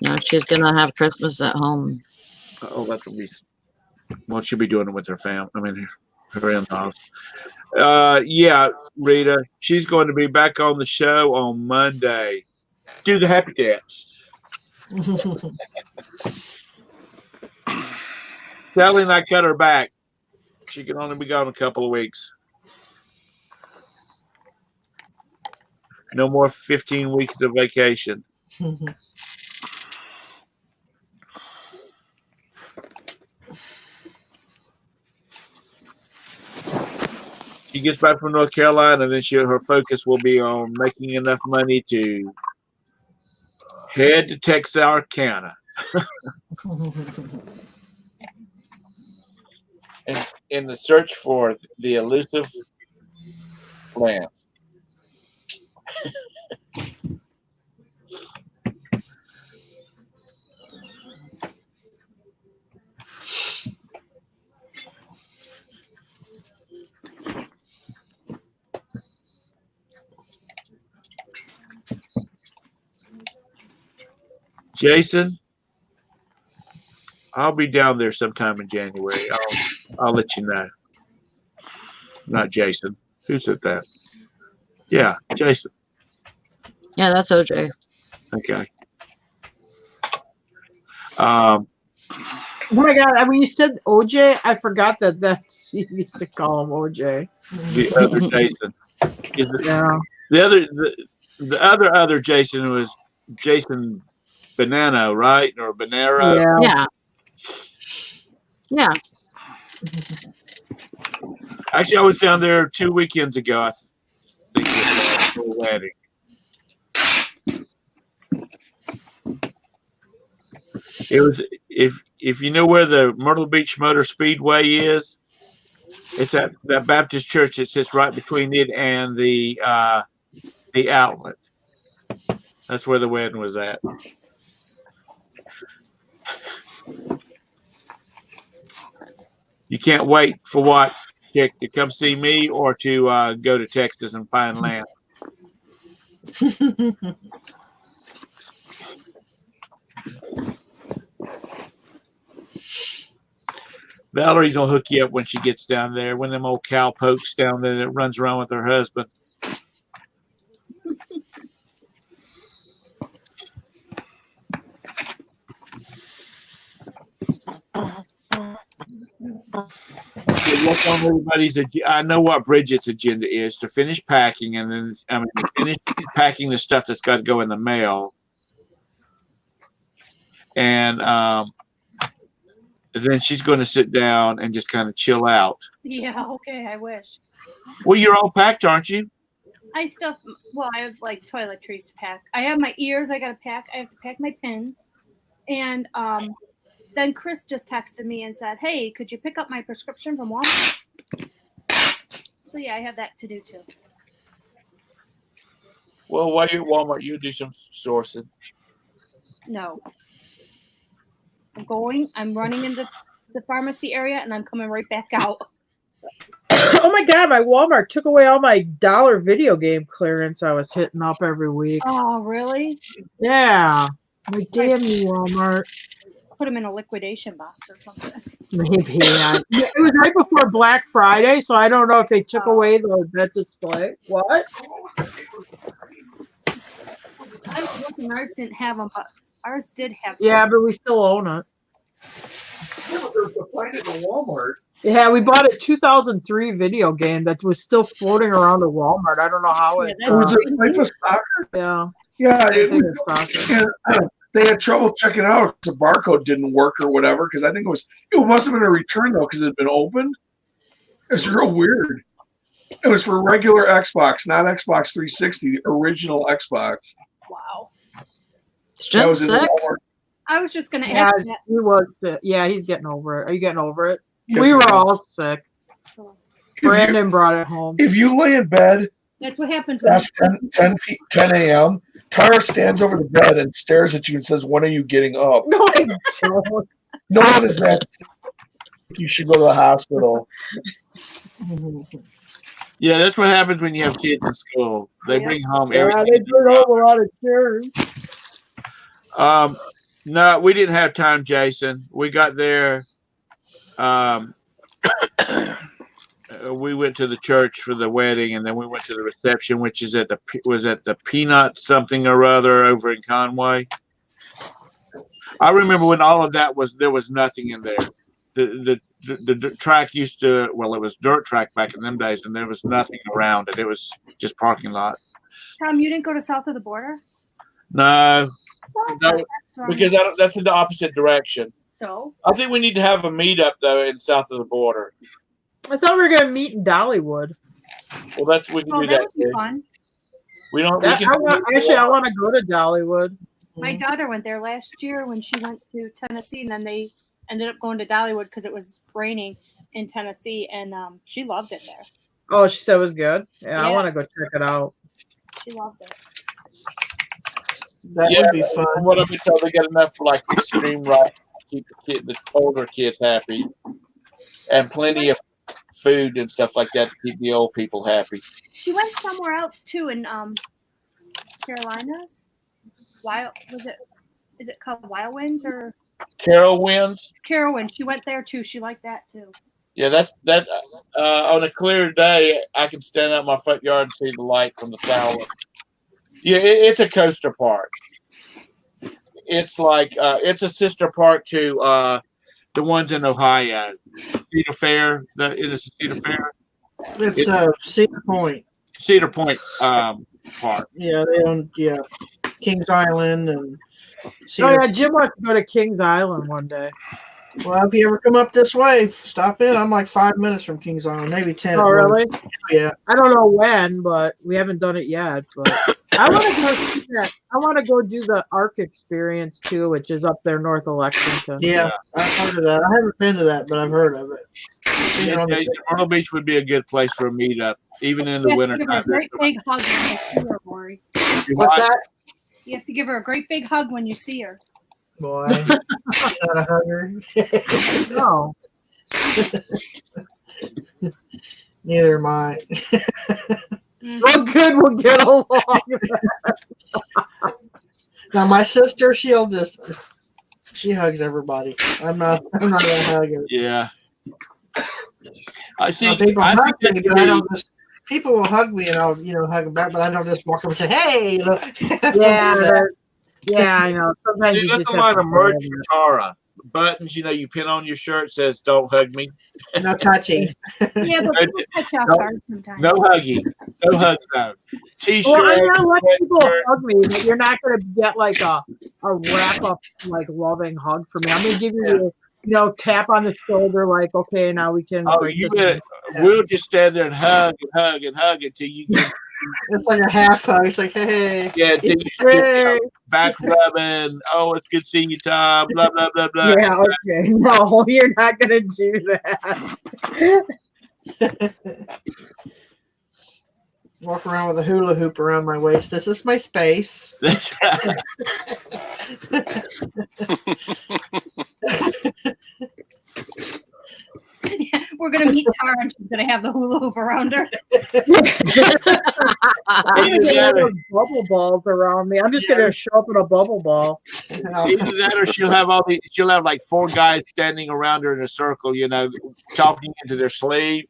No, she's gonna have Christmas at home. Oh, that will be. Well, she'll be doing it with her family. I mean, her in-laws. Yeah, Rita. She's going to be back on the show on Monday. Do the happy dance. Sally and I cut her back. She can only be gone a couple of weeks. No more 15 weeks of vacation. She gets back from North Carolina, and then her focus will be on making enough money to head to Texarkana. in the search for the elusive Lance. Jason, I'll be down there sometime in January. I'll let you know. Not Jason. Who said that? Yeah, Jason. Yeah, that's OJ. Okay. Oh my God! When you said OJ, I forgot that's you used to call him OJ. The other Jason. Yeah. The other Jason was Jason Banano, right? Or Banero. Yeah. Yeah. Actually, I was down there 2 weekends ago. I think for a wedding. It was if you know where the Myrtle Beach Motor Speedway is, it's at that Baptist church that sits right between it and the outlet. That's where the wedding was at. You can't wait for what, Chick, to come see me or to go to Texas and find land. Valerie's gonna hook you up when she gets down there. One of them old cowpokes down there that runs around with her husband. Look on everybody's. I know what Bridget's agenda is to finish packing, and then finish packing the stuff that's got to go in the mail, and then she's going to sit down and just kind of chill out. Yeah, okay, I wish. Well, you're all packed, aren't you? I have like toiletries to pack. I have my ears I gotta pack. I have to pack my pins. And then Chris just texted me and said, "Hey, could you pick up my prescription from Walmart?" So yeah, I have that to do too. Well, while you're at Walmart, you do some sourcing. No. I'm running into the pharmacy area and I'm coming right back out. Oh my God! My Walmart took away all my dollar video game clearance I was hitting up every week. Oh, really? Yeah. Like, damn you, Walmart. Put them in a liquidation box or something. Maybe. It was right before Black Friday, so I don't know if they took away that display. What? I was looking, ours didn't have them, but ours did have Yeah, some. but we still own it. Yeah, but there's a find it in Walmart. Yeah, we bought a 2003 video game that was still floating around at Walmart. I don't know how it. Yeah, Was it type of soccer? Yeah. Yeah, I think it's soccer. they had trouble checking it out. The barcode didn't work or whatever because I think it must have been a return though because it had been open. It was real weird. It was for regular Xbox, not Xbox 360, the original Xbox. Wow. Is Jen sick? I was just gonna Yeah, ask that. he was sick. Yeah, he's getting over it. Are you getting over it? Yes, We were ma'am. all sick. Brandon brought it home. If you lay in bed That's what happens when past 10 a.m., Tara stands over the bed and stares at you and says, "When are you getting up?" No, I don't. No one is that sick. You should go to the hospital. Yeah, that's what happens when you have kids in school. They bring home Yeah, everything. they bring home a lot of chairs. No, we didn't have time, Jason. We got there. We went to the church for the wedding, and then we went to the reception, which is at the Peanut something or other over in Conway. I remember when all of that there was nothing in there. The track used to, it was dirt track back in them days, and there was nothing around it. It was just parking lot. Tom, you didn't go to south of the border? No, What? no, That's wrong. because that's in the opposite direction. So I think we need to have a meetup though in south of the border. I thought we were gonna meet in Dollywood. Well, we can do that that. would be Too. fun. We don't. I We can. want to go to Dollywood. My daughter went there last year when she went to Tennessee, and then they ended up going to Dollywood because it was raining in Tennessee, and she loved it there. Oh, she said it was good. Yeah, I Yeah. want to go check it out. She loved it. That would be fun. From what I've been told, they got enough for like extreme right to keep the older kids happy, and plenty of food and stuff like that to keep the old people happy. She went somewhere else too in Carolinas. Why was it is it called Wild Winds or Carol wins. Carowin? She went there too. She liked that too. Yeah, that's that. On a clear day, I can stand out my front yard and see the light from the tower. Yeah, it's a coaster park. It's like it's a sister park to the ones in Ohio. Cedar Fair. It is Cedar Fair. It's Cedar Point. Cedar Point park. Yeah, they own Kings Island and. Oh yeah, Jim wants to go to Kings Island one day. Well, if you ever come up this way, stop in. I'm like 5 minutes from Kings Island, maybe 10. Oh, really? Yeah. I don't know when, but we haven't done it yet. But I want to go see that. I want to go do the Ark experience too, which is up there north of Lexington. Yeah, I've heard of that. I haven't been to that, but I've heard of it. Myrtle Beach would be a good place for a meetup, even in the winter Give her a time. great big hug when you see her, Lori. What's that? You have to give her a great big hug when you see her. Boy, she's not a hugger. No. Neither am I. Well, good, we'll get along. Now, my sister, she hugs everybody. I'm not a hugger. Yeah. I see. People hug me, but I don't just. People will hug me and I'll, hug them back, but I don't just walk up and say, "Hey." Yeah, I know. Sometimes See, you that's just a have lot to of merch for Tara. Buttons, you pin on your shirt says "Don't hug me." No touching. Yeah, but people catch off guard sometimes. No hugging. No hug zone. T-shirt. Well, I'm gonna let people hug me, but you're not gonna get like a wrap up like loving hug from me. I'm gonna give you tap on the shoulder, like, okay, now we can. Oh, you better. We'll just stand there and hug until you get. It's like a half hug. It's like, hey. Yeah, until you get back rubbing. Oh, it's good seeing you, Tom. Blah blah blah blah. Yeah, okay. No, you're not gonna do that. Walk around with a hula hoop around my waist. This is my space. That's right. We're gonna meet Tara and she's gonna have the hula hoop around her. I'm gonna have bubble balls around me. I'm just gonna show up in a bubble ball. Either that or she'll have like 4 guys standing around her in a circle, talking into their sleeve,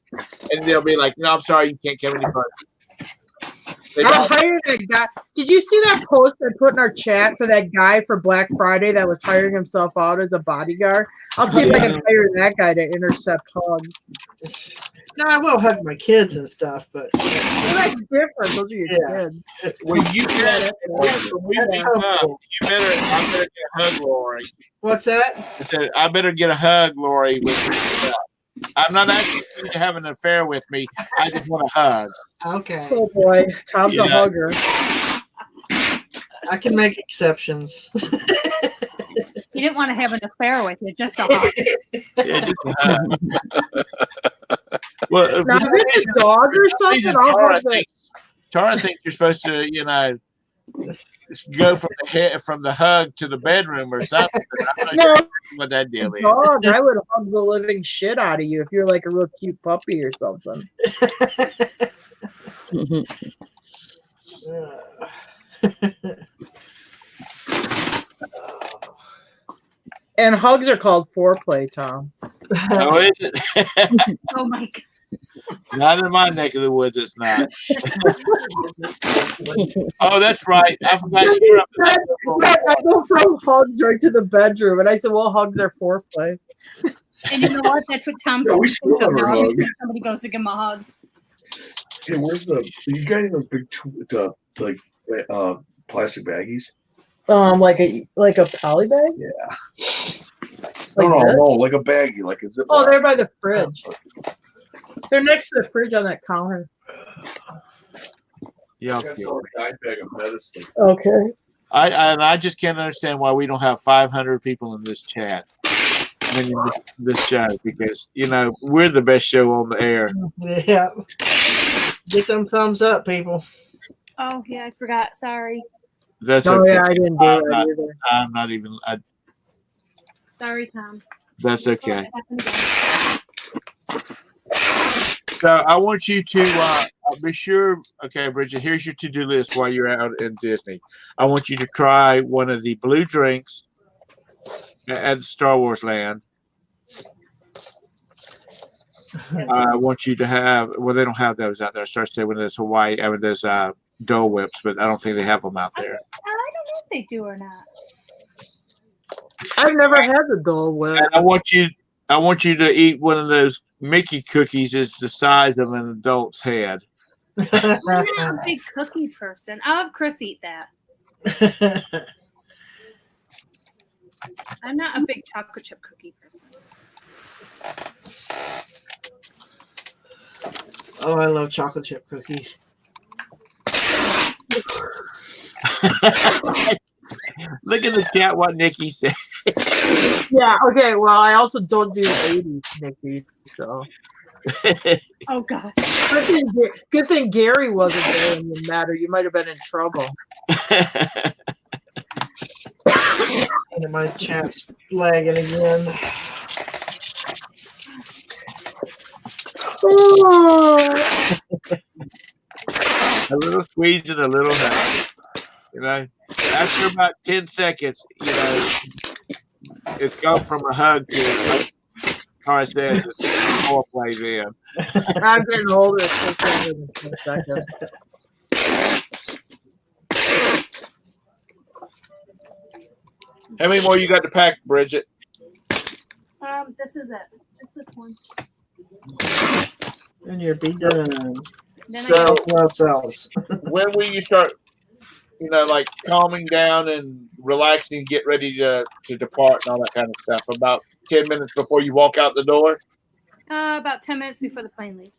and they'll be like, "No, I'm sorry, you can't come any further." I'll hire that guy. Did you see that post I put in our chat for that guy for Black Friday that was hiring himself out as a bodyguard? I'll see if I can hire that guy to intercept hugs. No, I will hug my kids and stuff, but that's different. Those are your kids. When you get I better get a hug, Lori. What's that? I said, I better get a hug, Lori. I'm not asking you to have an affair with me. I just want a hug. Okay. Oh boy, Tom's a hugger. I can make exceptions. He didn't want to have an affair with you, just a hug. Yeah, just a hug. Well, now, if it's a dog or something, Tara thinks you're supposed to, go from the hug to the bedroom or something. I'm not sure what that deal is. Dog, I would hug the living shit out of you if you're like a real cute puppy or something. And hugs are called foreplay, Tom. Oh, is it? Oh my God. Not in my neck of the woods, it's not. Oh, that's right. I forgot you're up there. I go from hugs right to the bedroom, and I said, well, hugs are foreplay. And you know what? That's what Tom's we still have a hug. Somebody goes to give him a hug. Hey, where's you got those big plastic baggies? Like a poly bag? Yeah. Like no, like a baggie, like a zip. Oh, they're by the fridge. They're next to the fridge on that counter. Yeah. Bag of medicine. Okay. I just can't understand why we don't have 500 people in this chat. This show, because we're the best show on the air. Yeah. Get them thumbs up, people. Oh yeah, I forgot. Sorry. That's okay. Yeah, I didn't do that either. I'm not even. Sorry, Tom. That's okay. So I want you to be sure. Okay, Bridget, here's your to-do list while you're out in Disney. I want you to try one of the blue drinks at Star Wars Land. I want you to have. Well, they don't have those out there. So I say when there's Hawaii, I mean there's Dole Whips, but I don't think they have them out there. I don't know if they do or not. I've never had the Dole Whip. And I want you to eat one of those Mickey cookies. It's the size of an adult's head. I'm not a big cookie person. I'll have Chris eat that. I'm not a big chocolate chip cookie person. Oh, I love chocolate chip cookies. Look at the chat. What Nikki said. Yeah. Okay. Well, I also don't do 80s, Nikki. So. Oh God. Good thing Gary wasn't there in the matter. You might have been in trouble. And my chat's lagging again. A little squeeze and a little hug. You know, after about 10 seconds, you know, it's gone from a hug to, how I said, more plays in. I'm getting older. It's taking more than 10 seconds. How many more you got to pack, Bridget? This is it. It's this one. And you're be done. Then So, What else? when will you start, you know, like calming down and relaxing, get ready to depart and all that kind of stuff? About 10 minutes before you walk out the door? about 10 minutes before the plane leaves.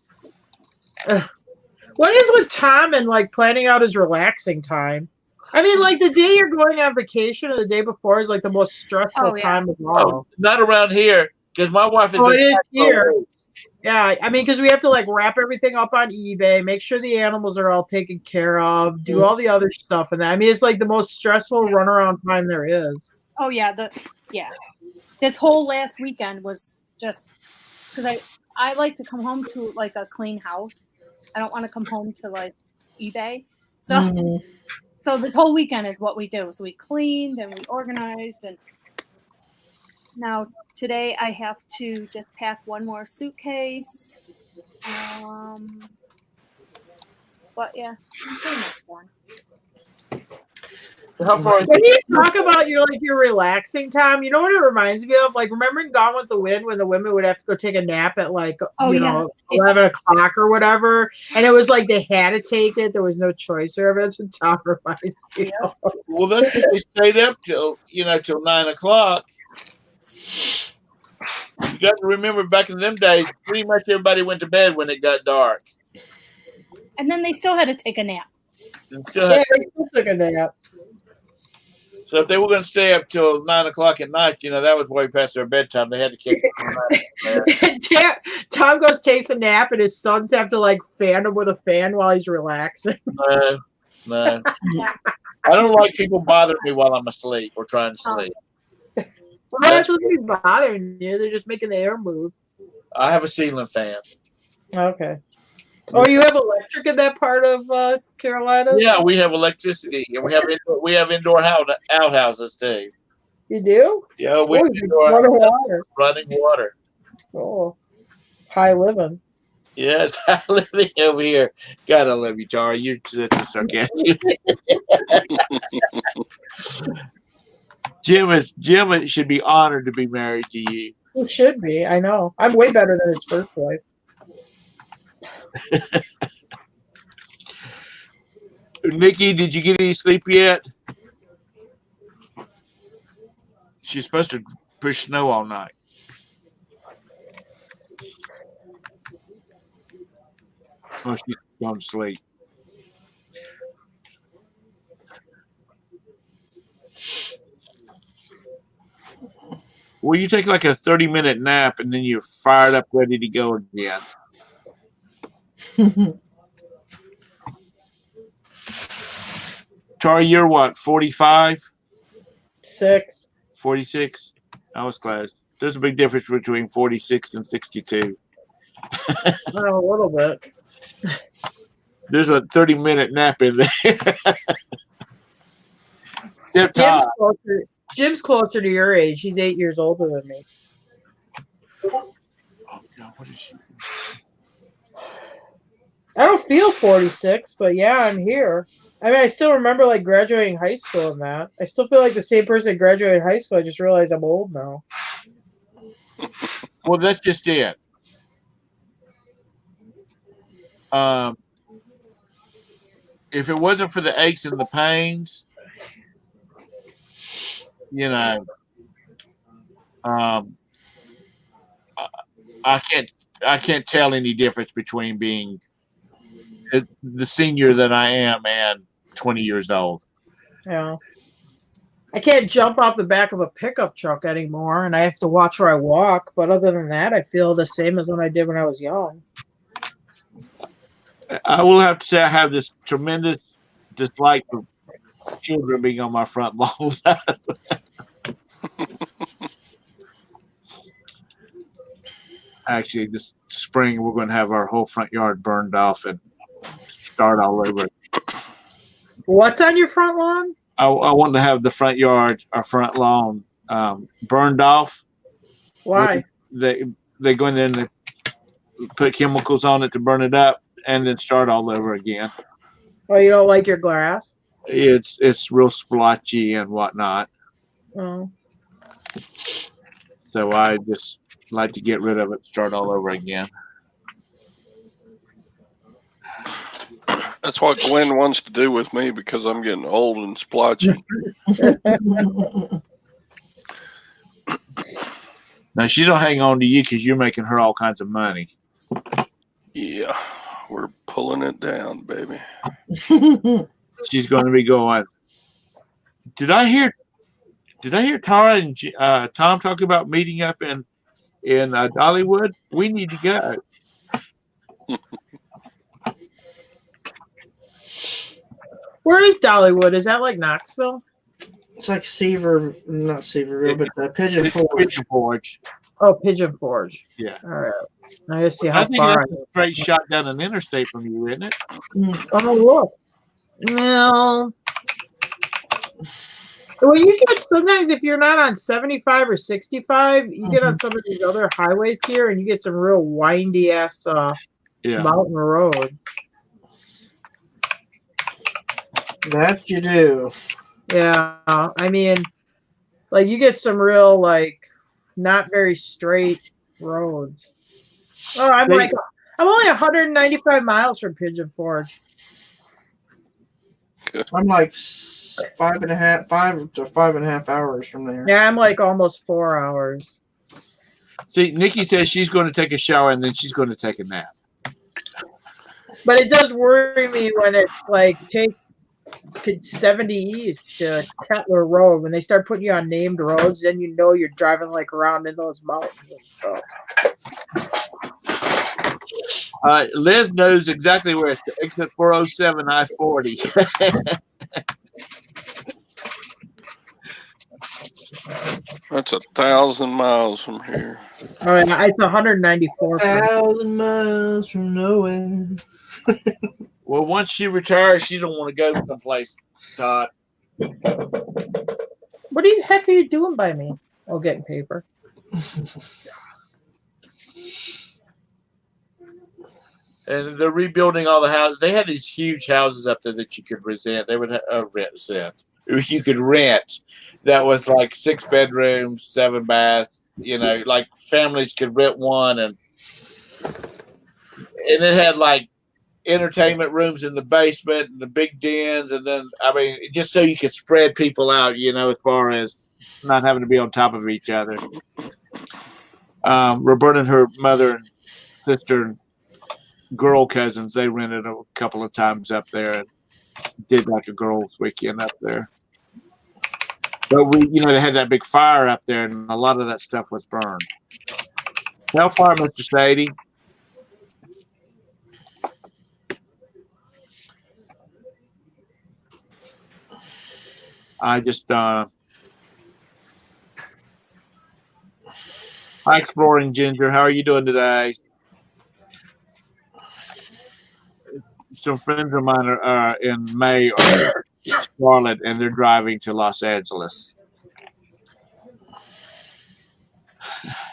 What is with Tom and like planning out his relaxing time? I mean, like the day you're going on vacation or the day before is like the most stressful time of all. Oh, not around here, because my wife is. Oh, it is here. Yeah, I mean, because we have to like wrap everything up on eBay, make sure the animals are all taken care of, do all the other stuff, and that. I mean, it's like the most stressful runaround time there is. Oh yeah, this whole last weekend was just because I like to come home to like a clean house. I don't want to come home to like eBay. So so this whole weekend is what we do. So we cleaned and we organized, and now today I have to just pack one more suitcase. But yeah, I'm pretty much done. How far? When you talk about your relaxing time, you know what it reminds me of? Like, remember in Gone with the Wind when the women would have to go take a nap at like, you know, 11 o'clock or whatever, and it was like they had to take it. There was no choice. Or that's what Tom reminds me of. Well, that's because we stayed up till 9 o'clock. You got to remember, back in them days, pretty much everybody went to bed when it got dark. And then they still had to take a nap. And They still took a nap. So if they were going to stay up till 9 o'clock at night, that was way past their bedtime. They had to kick them. Tom goes takes a nap, and his sons have to like fan him with a fan while he's relaxing. No. I don't like people bothering me while I'm asleep or trying to sleep. Well, they're not supposed to be bothering you. They're just making the air move. I have a ceiling fan. Okay. Oh, you have electric in that part of Carolina? Yeah, we have electricity, and we have indoor outhouses too. You do? Yeah, we have running water. Oh, high living. Yes, I living over here. God, I love you, Tara. You're such a sarcastic. Jim should be honored to be married to you. He should be. I know. I'm way better than his first wife. Nikki, did you get any sleep yet? She's supposed to push snow all night. Oh, she's gone to sleep. Well, you take like a 30-minute nap and then you're fired up, ready to go again. Tara, you're what, 45? 6. 46? I was close. There's a big difference between 46 and 62. A little bit. There's a 30-minute nap in there. Except Jim's closer to your age. He's 8 years older than me. Oh God, what is she? I don't feel 46, but yeah, I'm here. I mean, I still remember like graduating high school and that. I still feel like the same person that graduated high school. I just realized I'm old now. Well, that's just it. If it wasn't for the aches and the pains, you know, I can't tell any difference between being the senior that I am and 20 years old. Yeah. I can't jump off the back of a pickup truck anymore, and I have to watch where I walk. But other than that, I feel the same as when I did when I was young. I will have to say I have this tremendous dislike for children being on my front lawn. Actually, this spring we're going to have our whole front yard burned off and start all over. What's on your front lawn? I want to have the front yard, our front lawn, burned off. Why? They go in there and they put chemicals on it to burn it up, and then start all over again. Oh, you don't like your grass? It's real splotchy and whatnot. Oh. So I just like to get rid of it, start all over again. That's what Gwen wants to do with me because I'm getting old and splotchy. Now she don't hang on to you because you're making her all kinds of money. Yeah, we're pulling it down, baby. She's going to be going. Did I hear Tara and Tom talk about meeting up in Dollywood? We need to go. Where is Dollywood? Is that like Knoxville? It's like not Seaverville, but Pigeon Forge. Pigeon Forge. Oh, Pigeon Forge. Yeah. All right. I just see how I think far. that's a straight shot down an interstate from you, isn't it? Oh, look. Well, you get sometimes if you're not on 75 or 65, you get on some of these other highways here, and you get some real windy ass mountain road. That you do. Yeah, I mean, like you get some real like not very straight roads. Oh, I'm only 195 miles from Pigeon Forge. I'm like 5 to 5.5 hours from there. Yeah, I'm like almost 4 hours. See, Nikki says she's going to take a shower and then she's going to take a nap. But it does worry me when it's like take 70 east to Kettler Road. When they start putting you on named roads, then you know you're driving like around in those mountains and stuff. Liz knows exactly where it's exit 407 I-40. That's 1,000 miles from here. Oh yeah, it's 194. 1,000 miles from nowhere. Well, once she retires, she don't want to go someplace, Todd. What the heck are you doing by me? Oh, getting paper. And they're rebuilding all the houses. They had these huge houses up there that you could rent. They would you could rent. That was like 6 bedrooms, 7 baths. You know, like families could rent one, and it had like entertainment rooms in the basement and the big dens, and then just so you could spread people out. You know, as far as not having to be on top of each other. Roberta and her mother and sister and girl cousins, they rented a couple of times up there and did like a girls' weekend up there. But they had that big fire up there, and a lot of that stuff was burned. How far, Mr. Sadie? Hi, Exploring Ginger. How are you doing today? some friends of mine are in May are in Charlotte, and they're driving to Los Angeles.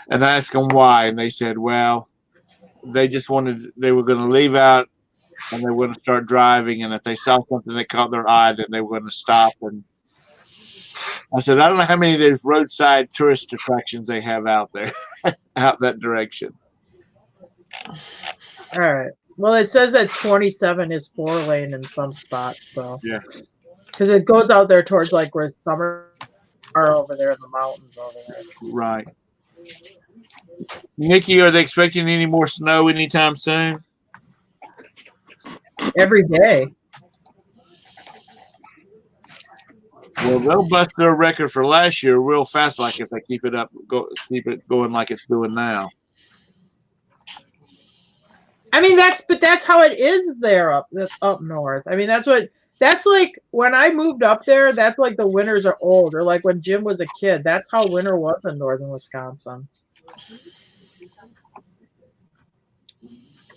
And I asked them why, and they said, well, they were going to leave out and they were going to start driving, and if they saw something that caught their eye, then they were going to stop. And I said, I don't know how many of those roadside tourist attractions they have out there, out that direction. All right. Well, it says that 27 is 4-lane in some spots, so Yeah. because it goes out there towards like where summer are over there in the mountains over there. Right. Nikki, are they expecting any more snow anytime soon? Every day. Well, they'll bust their record for last year real fast, like if they keep it going like it's doing now. I mean, that's how it is there up north. I mean, that's like when I moved up there, that's like the winters are old, or like when Jim was a kid, that's how winter was in northern Wisconsin.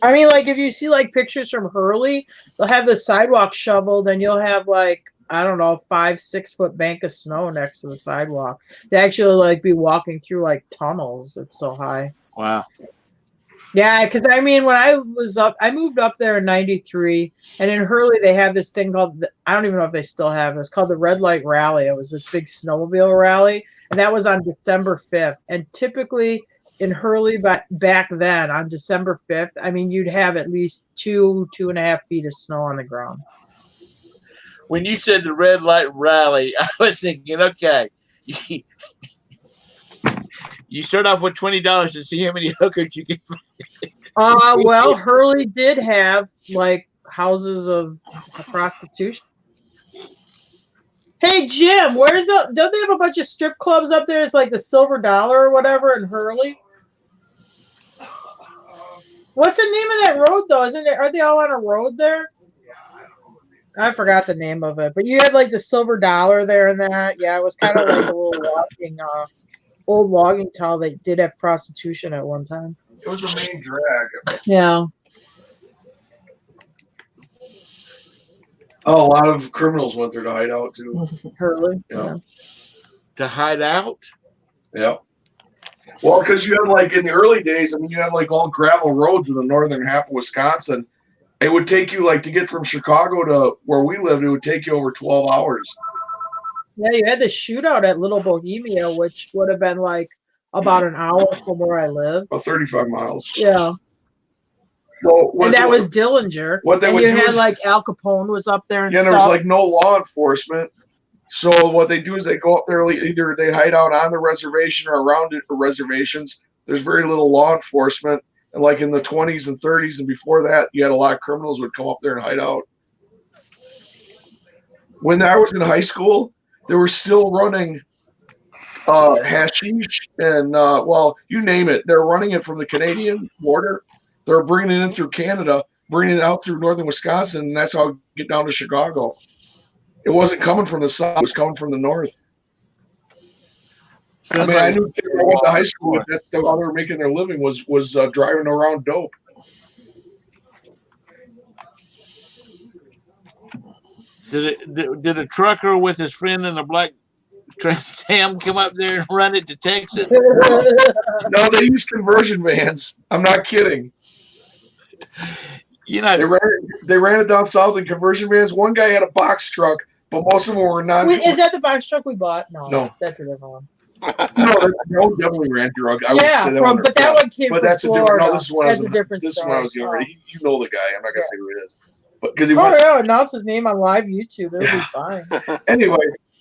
I mean, like if you see like pictures from Hurley, they'll have the sidewalk shoveled and you'll have like, I don't know, 5-6 foot bank of snow next to the sidewalk. They actually like be walking through like tunnels. It's so high. Wow. Yeah, because I mean, when I moved up there in '93, and in Hurley they have this thing called I don't even know if they still have it. It's called the Red Light Rally. It was this big snowmobile rally, and that was on December 5th. And typically in Hurley, back then on December 5th, I mean, you'd have at least 2.5 feet of snow on the ground. When you said the Red Light Rally, I was thinking, okay, you start off with $20 and see how many hookers you get. Well, Hurley did have like houses of prostitution. Hey Jim, don't they have a bunch of strip clubs up there? It's like the Silver Dollar or whatever in Hurley. What's the name of that road though? Are they all on a road there? I forgot the name of it, but you had like the Silver Dollar there and that. Yeah, it was kind of like a little old logging town. They did have prostitution at one time. It was a main drag. Yeah. Oh, a lot of criminals went there to hide out too. Hurley. Yeah. To hide out? Yeah. Well, because you had like in the early days, I mean, you had like all gravel roads in the northern half of Wisconsin. It would take you like to get from Chicago to where we lived, it would take you over 12 hours. Yeah, you had the shootout at Little Bohemia, which would have been like about an hour from where I live. About 35 miles. Yeah. So and that was Dillinger. What they and would you do had is, like Al Capone was up there and yeah, stuff. there was like no law enforcement. So what they do is they go up there, either they hide out on the reservation or around it, or reservations. There's very little law enforcement. And like in the 20s and 30s and before that, you had a lot of criminals would come up there and hide out. When I was in high school, they were still running hashish and, well, you name it. They're running it from the Canadian border. They're bringing it in through Canada, bringing it out through northern Wisconsin, and that's how it get down to Chicago. It wasn't coming from the south. It was coming from the north. So I mean, I knew people who went to high school. That's how they were making their living was driving around dope. Did a trucker with his friend in a black Trans Am come up there and run it to Texas? No, they used conversion vans. I'm not kidding. You know, they ran it down south in conversion vans. One guy had a box truck, but most of them were not. Is that the box truck we bought? No, that's a different one. No, that one definitely ran drug. I would say that one. But that one came from that's Florida. A different. No, this is when that's I was. A different this story. is when I was younger. You know the guy. I'm not gonna say who it is, but because announce his name on live YouTube, it'll be fine. Anyway,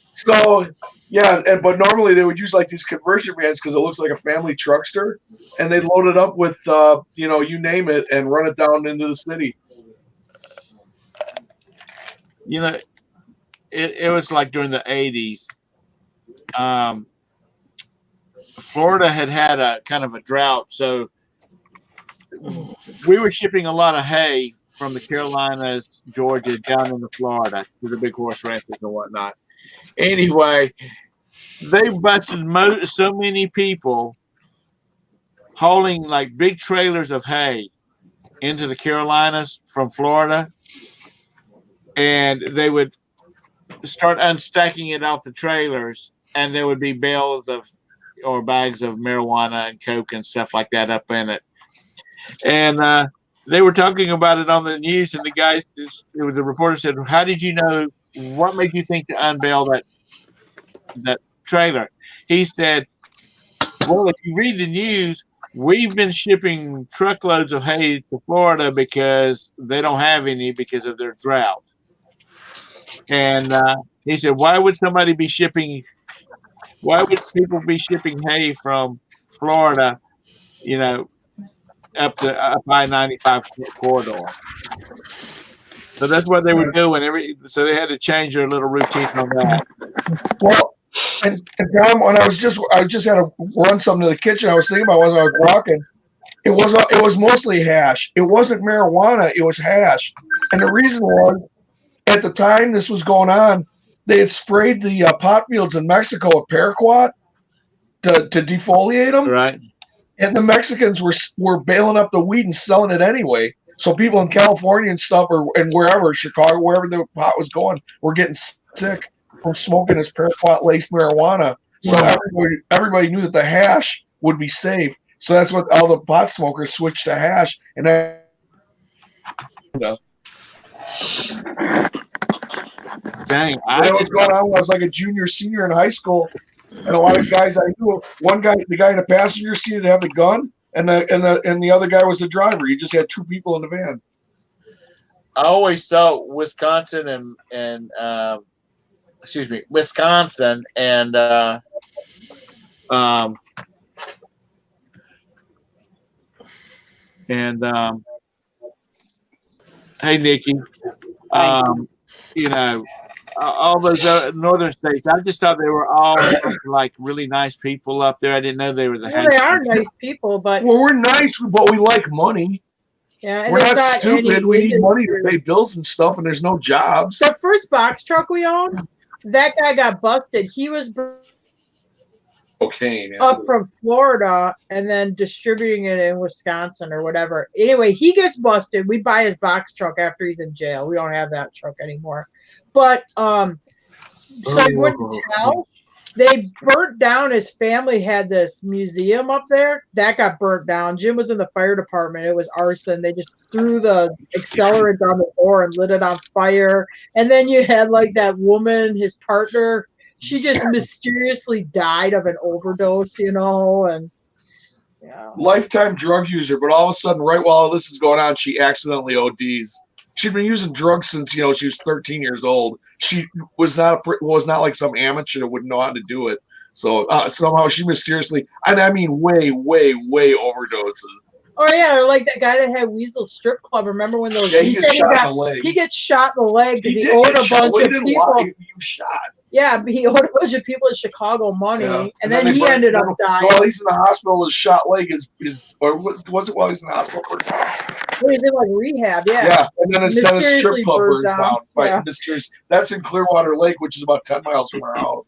so yeah, but normally they would use like these conversion vans because it looks like a family truckster, and they load it up with you name it and run it down into the city. You know, it was like during the 80s. Florida had a kind of a drought, so we were shipping a lot of hay from the Carolinas, Georgia, down into Florida to the big horse ranches and whatnot. Anyway, they busted so many people hauling like big trailers of hay into the Carolinas from Florida and they would start unstacking it off the trailers, and there would be bales of or bags of marijuana and coke and stuff like that up in it. And they were talking about it on the news, and the reporter said, "How did you know? What made you think to unveil that trailer?" He said, "Well, if you read the news, we've been shipping truckloads of hay to Florida because they don't have any because of their drought." And he said, "Why would somebody be shipping? Why would people be shipping hay from Florida, you know, up I-95 corridor?" So that's what they were doing. So they had to change their little routine on that. Well, and Tom, when I just had to run something to the kitchen. I was thinking about when I was walking. It was mostly hash. It wasn't marijuana. It was hash. And the reason was, at the time this was going on, they had sprayed the pot fields in Mexico with paraquat to defoliate them. Right. And the Mexicans were bailing up the weed and selling it anyway. So people in California and stuff, and wherever, Chicago, wherever the pot was going, were getting sick from smoking this paraquat-laced marijuana. So everybody knew that the hash would be safe. So that's what all the pot smokers switched to hash. And dang, what was going on was like a junior, senior in high school, and a lot of guys I knew. One guy, the guy in the passenger seat, had the gun, and the other guy was the driver. You just had two people in the van. I always thought Wisconsin and hey Nikki, you know, all those northern states. I just thought they were all like really nice people up there. I didn't know they were the. Well, they are nice people, but we're nice, but we like money. Yeah, and we're not not stupid. We need money to pay bills and stuff, and there's no jobs. The first box truck we owned, that guy got busted. He was up from Florida and then distributing it in Wisconsin or whatever. Anyway, he gets busted. We buy his box truck after he's in jail. We don't have that truck anymore. But so I wouldn't tell. They burnt down. His family had this museum up there that got burnt down. Jim was in the fire department. It was arson. They just threw the accelerant on the door and lit it on fire. And then you had like that woman, his partner. She just mysteriously died of an overdose, you know, and lifetime drug user. But all of a sudden, right while all this is going on, she accidentally ODs. She'd been using drugs since she was 13 years old. She was not like some amateur that wouldn't know how to do it. So somehow she mysteriously, and I mean way overdoses. Oh yeah, or like that guy that had Weasel Strip Club. Remember when those? Yeah, he gets shot in the leg. He gets shot in the leg because he owed a bunch of people. He was shot. Yeah, but he owed a bunch of people in Chicago money, and then he ended up dying. While he's in the hospital, his shot leg or was it while he's in the hospital? Well, he's in like rehab, yeah. Yeah, and then his strip club burns down. Right, that's in Clearwater Lake, which is about 10 miles from our house.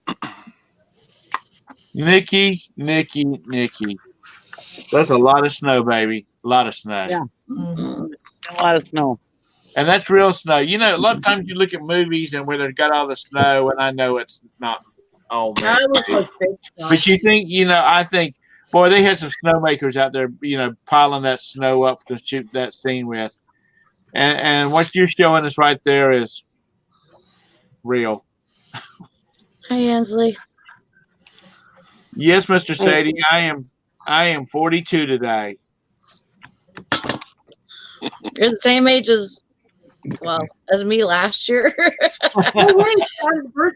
Nikki. That's a lot of snow, baby. A lot of snow. Yeah. A lot of snow. And that's real snow. You know, a lot of times you look at movies and where they've got all the snow, and I know it's not all made. But you think, I think, boy, they had some snowmakers out there, piling that snow up to shoot that scene with. And what you're showing us right there is real. Hi, Ansley. Yes, Mr. Sadie, I am 42 today. You're the same age as me last year.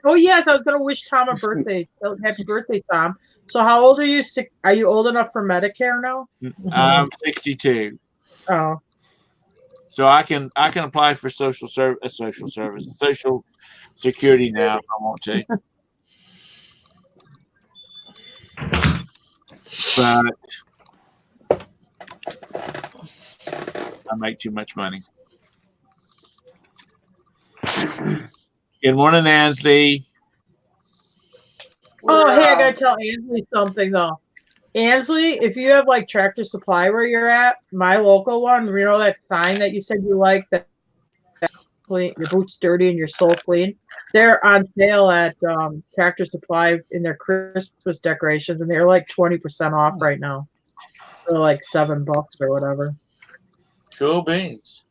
Oh yes, I was going to wish Tom a birthday. Happy birthday, Tom. So how old are you? Are you old enough for Medicare now? I'm 62. Oh. So I can apply for Social Security now if I want to. But I make too much money. Good morning, Ansley. Oh, hey, I gotta tell Ansley something though. Ansley, if you have like Tractor Supply where you're at, my local one, that sign that you said you like, that clean, your boots dirty, and your soul clean. They're on sale at Tractor Supply in their Christmas decorations, and they're like 20% off right now. They're like $7 or whatever. Cool beans.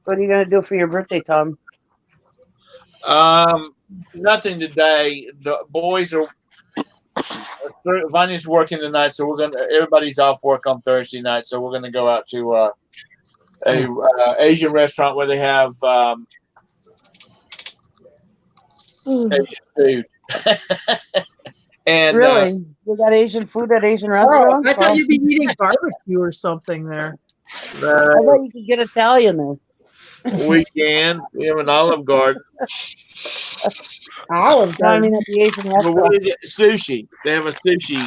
What are you gonna do for your birthday, Tom? Nothing today. The boys are. Vanya's working tonight, so everybody's off work on Thursday night, so we're gonna go out to a Asian restaurant where they have Asian food. And Really? We got Asian food at Asian Oh, restaurants? I thought you'd be eating barbecue or something there. I thought you could get Italian there. We can. We have an Olive Garden. Olive No, I mean Garden. at the Asian But what restaurant. is it? Sushi. They have a sushi.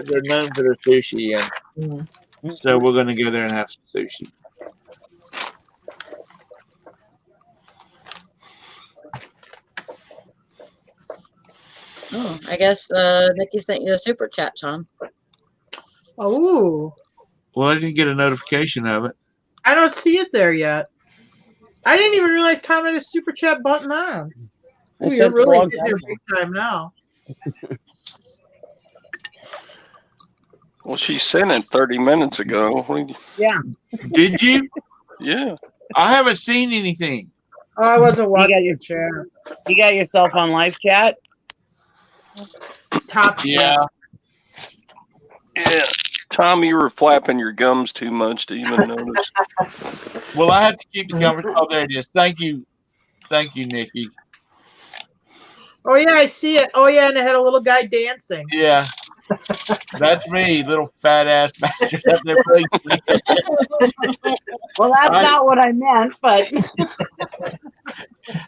They're known for their sushi, and so we're gonna go there and have some sushi. Oh, I guess Nikki sent you a super chat, Tom. Oh, Well, I didn't get a notification of it. I don't see it there yet. I didn't even realize Tom had a super chat button on. I Ooh, sent you're it a really long hitting time your ago. big time now. Well, she sent it 30 minutes ago. Yeah. Did you? Yeah. I haven't seen anything. Oh, I wasn't You watching got your your chat. You got yourself on live chat? Top Yeah. Yeah. Tom, you were flapping your gums too much to even notice. Well, I have to keep the conversation. Oh, there it is. Thank you, Nikki. Oh yeah, I see it. Oh yeah, and it had a little guy dancing. Yeah, that's me, little fat ass bastard up there. Well, that's not what I meant, but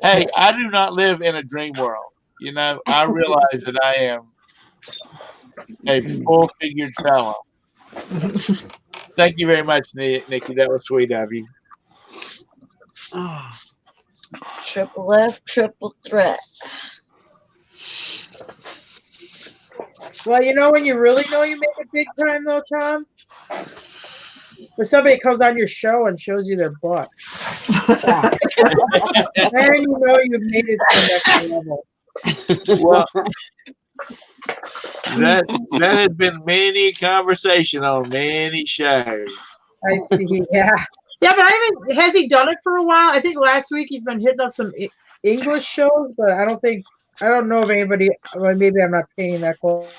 Hey, I do not live in a dream world. You know, I realize that I am a full-figured fellow. Thank you very much, Nikki. That was sweet of you. Triple F, triple threat. Well, you know when you really know you make it big time though, Tom? When somebody comes on your show and shows you their butt. Then you know you've made it to the next level. Well, that has been many conversation on many shows. I see. Yeah. Yeah, but I haven't. Has he done it for a while? I think last week he's been hitting up some English shows, but I don't know of anybody. Well, maybe I'm not paying that close.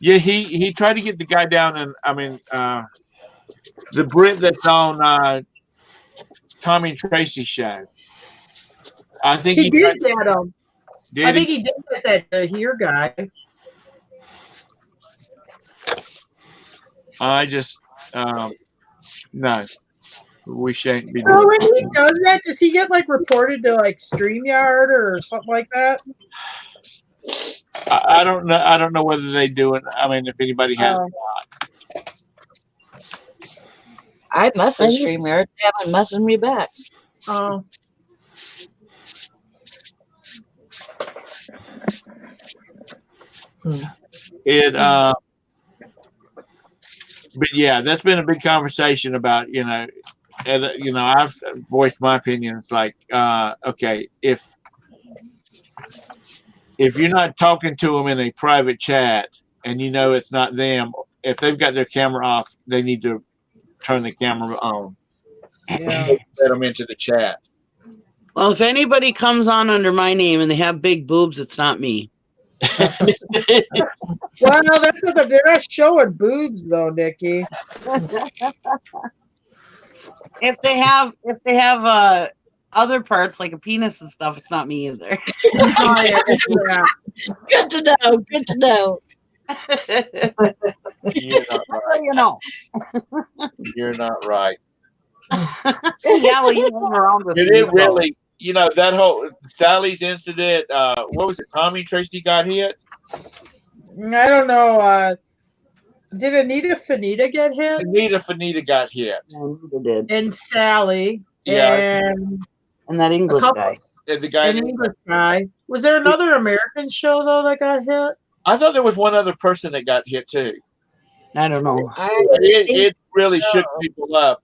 Yeah, he tried to get the guy down, and I mean, the Brit that's on Tommy and Tracy's show. I think He did that. I think he? he did that here guy. I just no, we shan't be So doing. when he does that, does he get like reported to like StreamYard or something like that? I don't know. I don't know whether they do it. I mean, if anybody has. I messaged StreamYard. They haven't messaged me back. Oh. It but yeah, that's been a big conversation about, you know, and you know, I've voiced my opinion. It's like, okay, if you're not talking to them in a private chat and you know it's not them, if they've got their camera off, they need to turn the camera on. Yeah. Let them into the chat. well, if anybody comes on under my name and they have big boobs, it's not me. Well, that's not they're not showing boobs though, Nikki. If they have other parts like a penis and stuff, it's not me either. Oh, yeah. Good to know. Good to know. You're not So right. you know. You're not right. Yeah, well, you run around with Did me, it so- really? You know, that whole Sally's incident. What was it? Tommy and Tracy got hit. I don't know. Did Anita Fanita get hit? Anita Fanita got hit. Yeah, they did. And Sally. Yeah. And that English guy. And the guy. An English guy. Was there another American show though that got hit? I thought there was one other person that got hit too. I don't know. It really shook people up.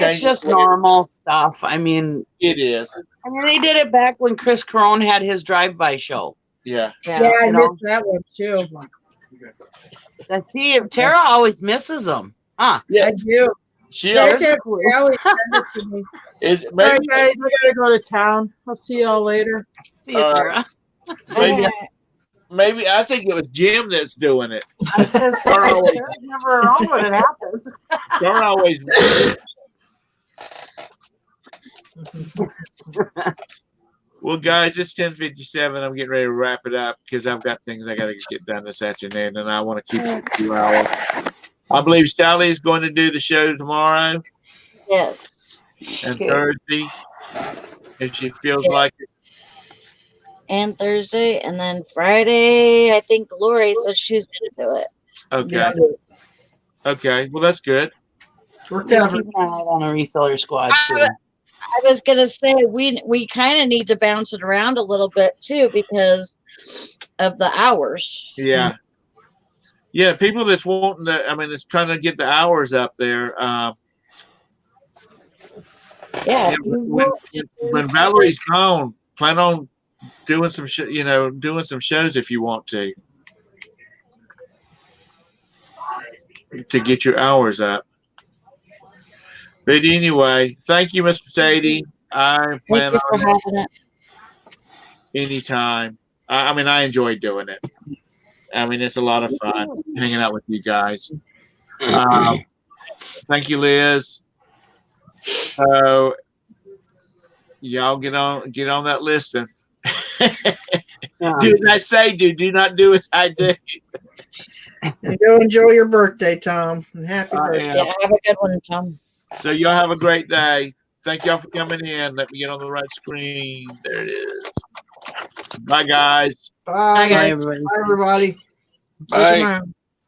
It's just normal stuff. I mean, it is. I mean, they did it back when Chris Crone had his drive-by show. Yeah. Yeah, I You know? missed that one too. Let's see if Tara always misses them. Huh? Yeah. I do. She There's always, a clue. Allie sent it to me. is All maybe, right, guys, I gotta go to town. I'll see y'all later. See you, Tara. maybe I think it was Jim that's doing it. I was gonna say, Tara's never around when it happens. They're always. Well, guys, it's 10:57. I'm getting ready to wrap it up because I've got things I got to get done this afternoon, and I want to keep it 2 hours. I believe Sally is going to do the show tomorrow Yes. and Okay. Thursday, if she feels Yeah. like it. And Thursday, and then Friday, I think Lori said she was going to do it. Okay. Okay. Well, that's good. We're Just covered. keep an eye out on a reseller squad too. I was gonna say we kind of need to bounce it around a little bit too because of the hours. Yeah. Yeah. People that's wanting to, I mean, it's trying to get the hours up there. Yeah. When Valerie's gone, plan on doing some doing some shows if you want to get your hours up. But anyway, thank you, Mr. Sadie. I plan Thank you for on having it. anytime. I mean, I enjoy doing it. I mean, it's a lot of fun hanging out with you guys. Thank you, Liz. So y'all get on that listing. Do as I say, do not do as I do. And go enjoy your birthday, Tom. And happy birthday. Yeah. Yeah, have a good one, Tom. So y'all have a great day. Thank y'all for coming in. Let me get on the right screen. There it is. Bye, guys. Bye. Bye, guys. everybody. Bye, everybody. See you Bye. tomorrow.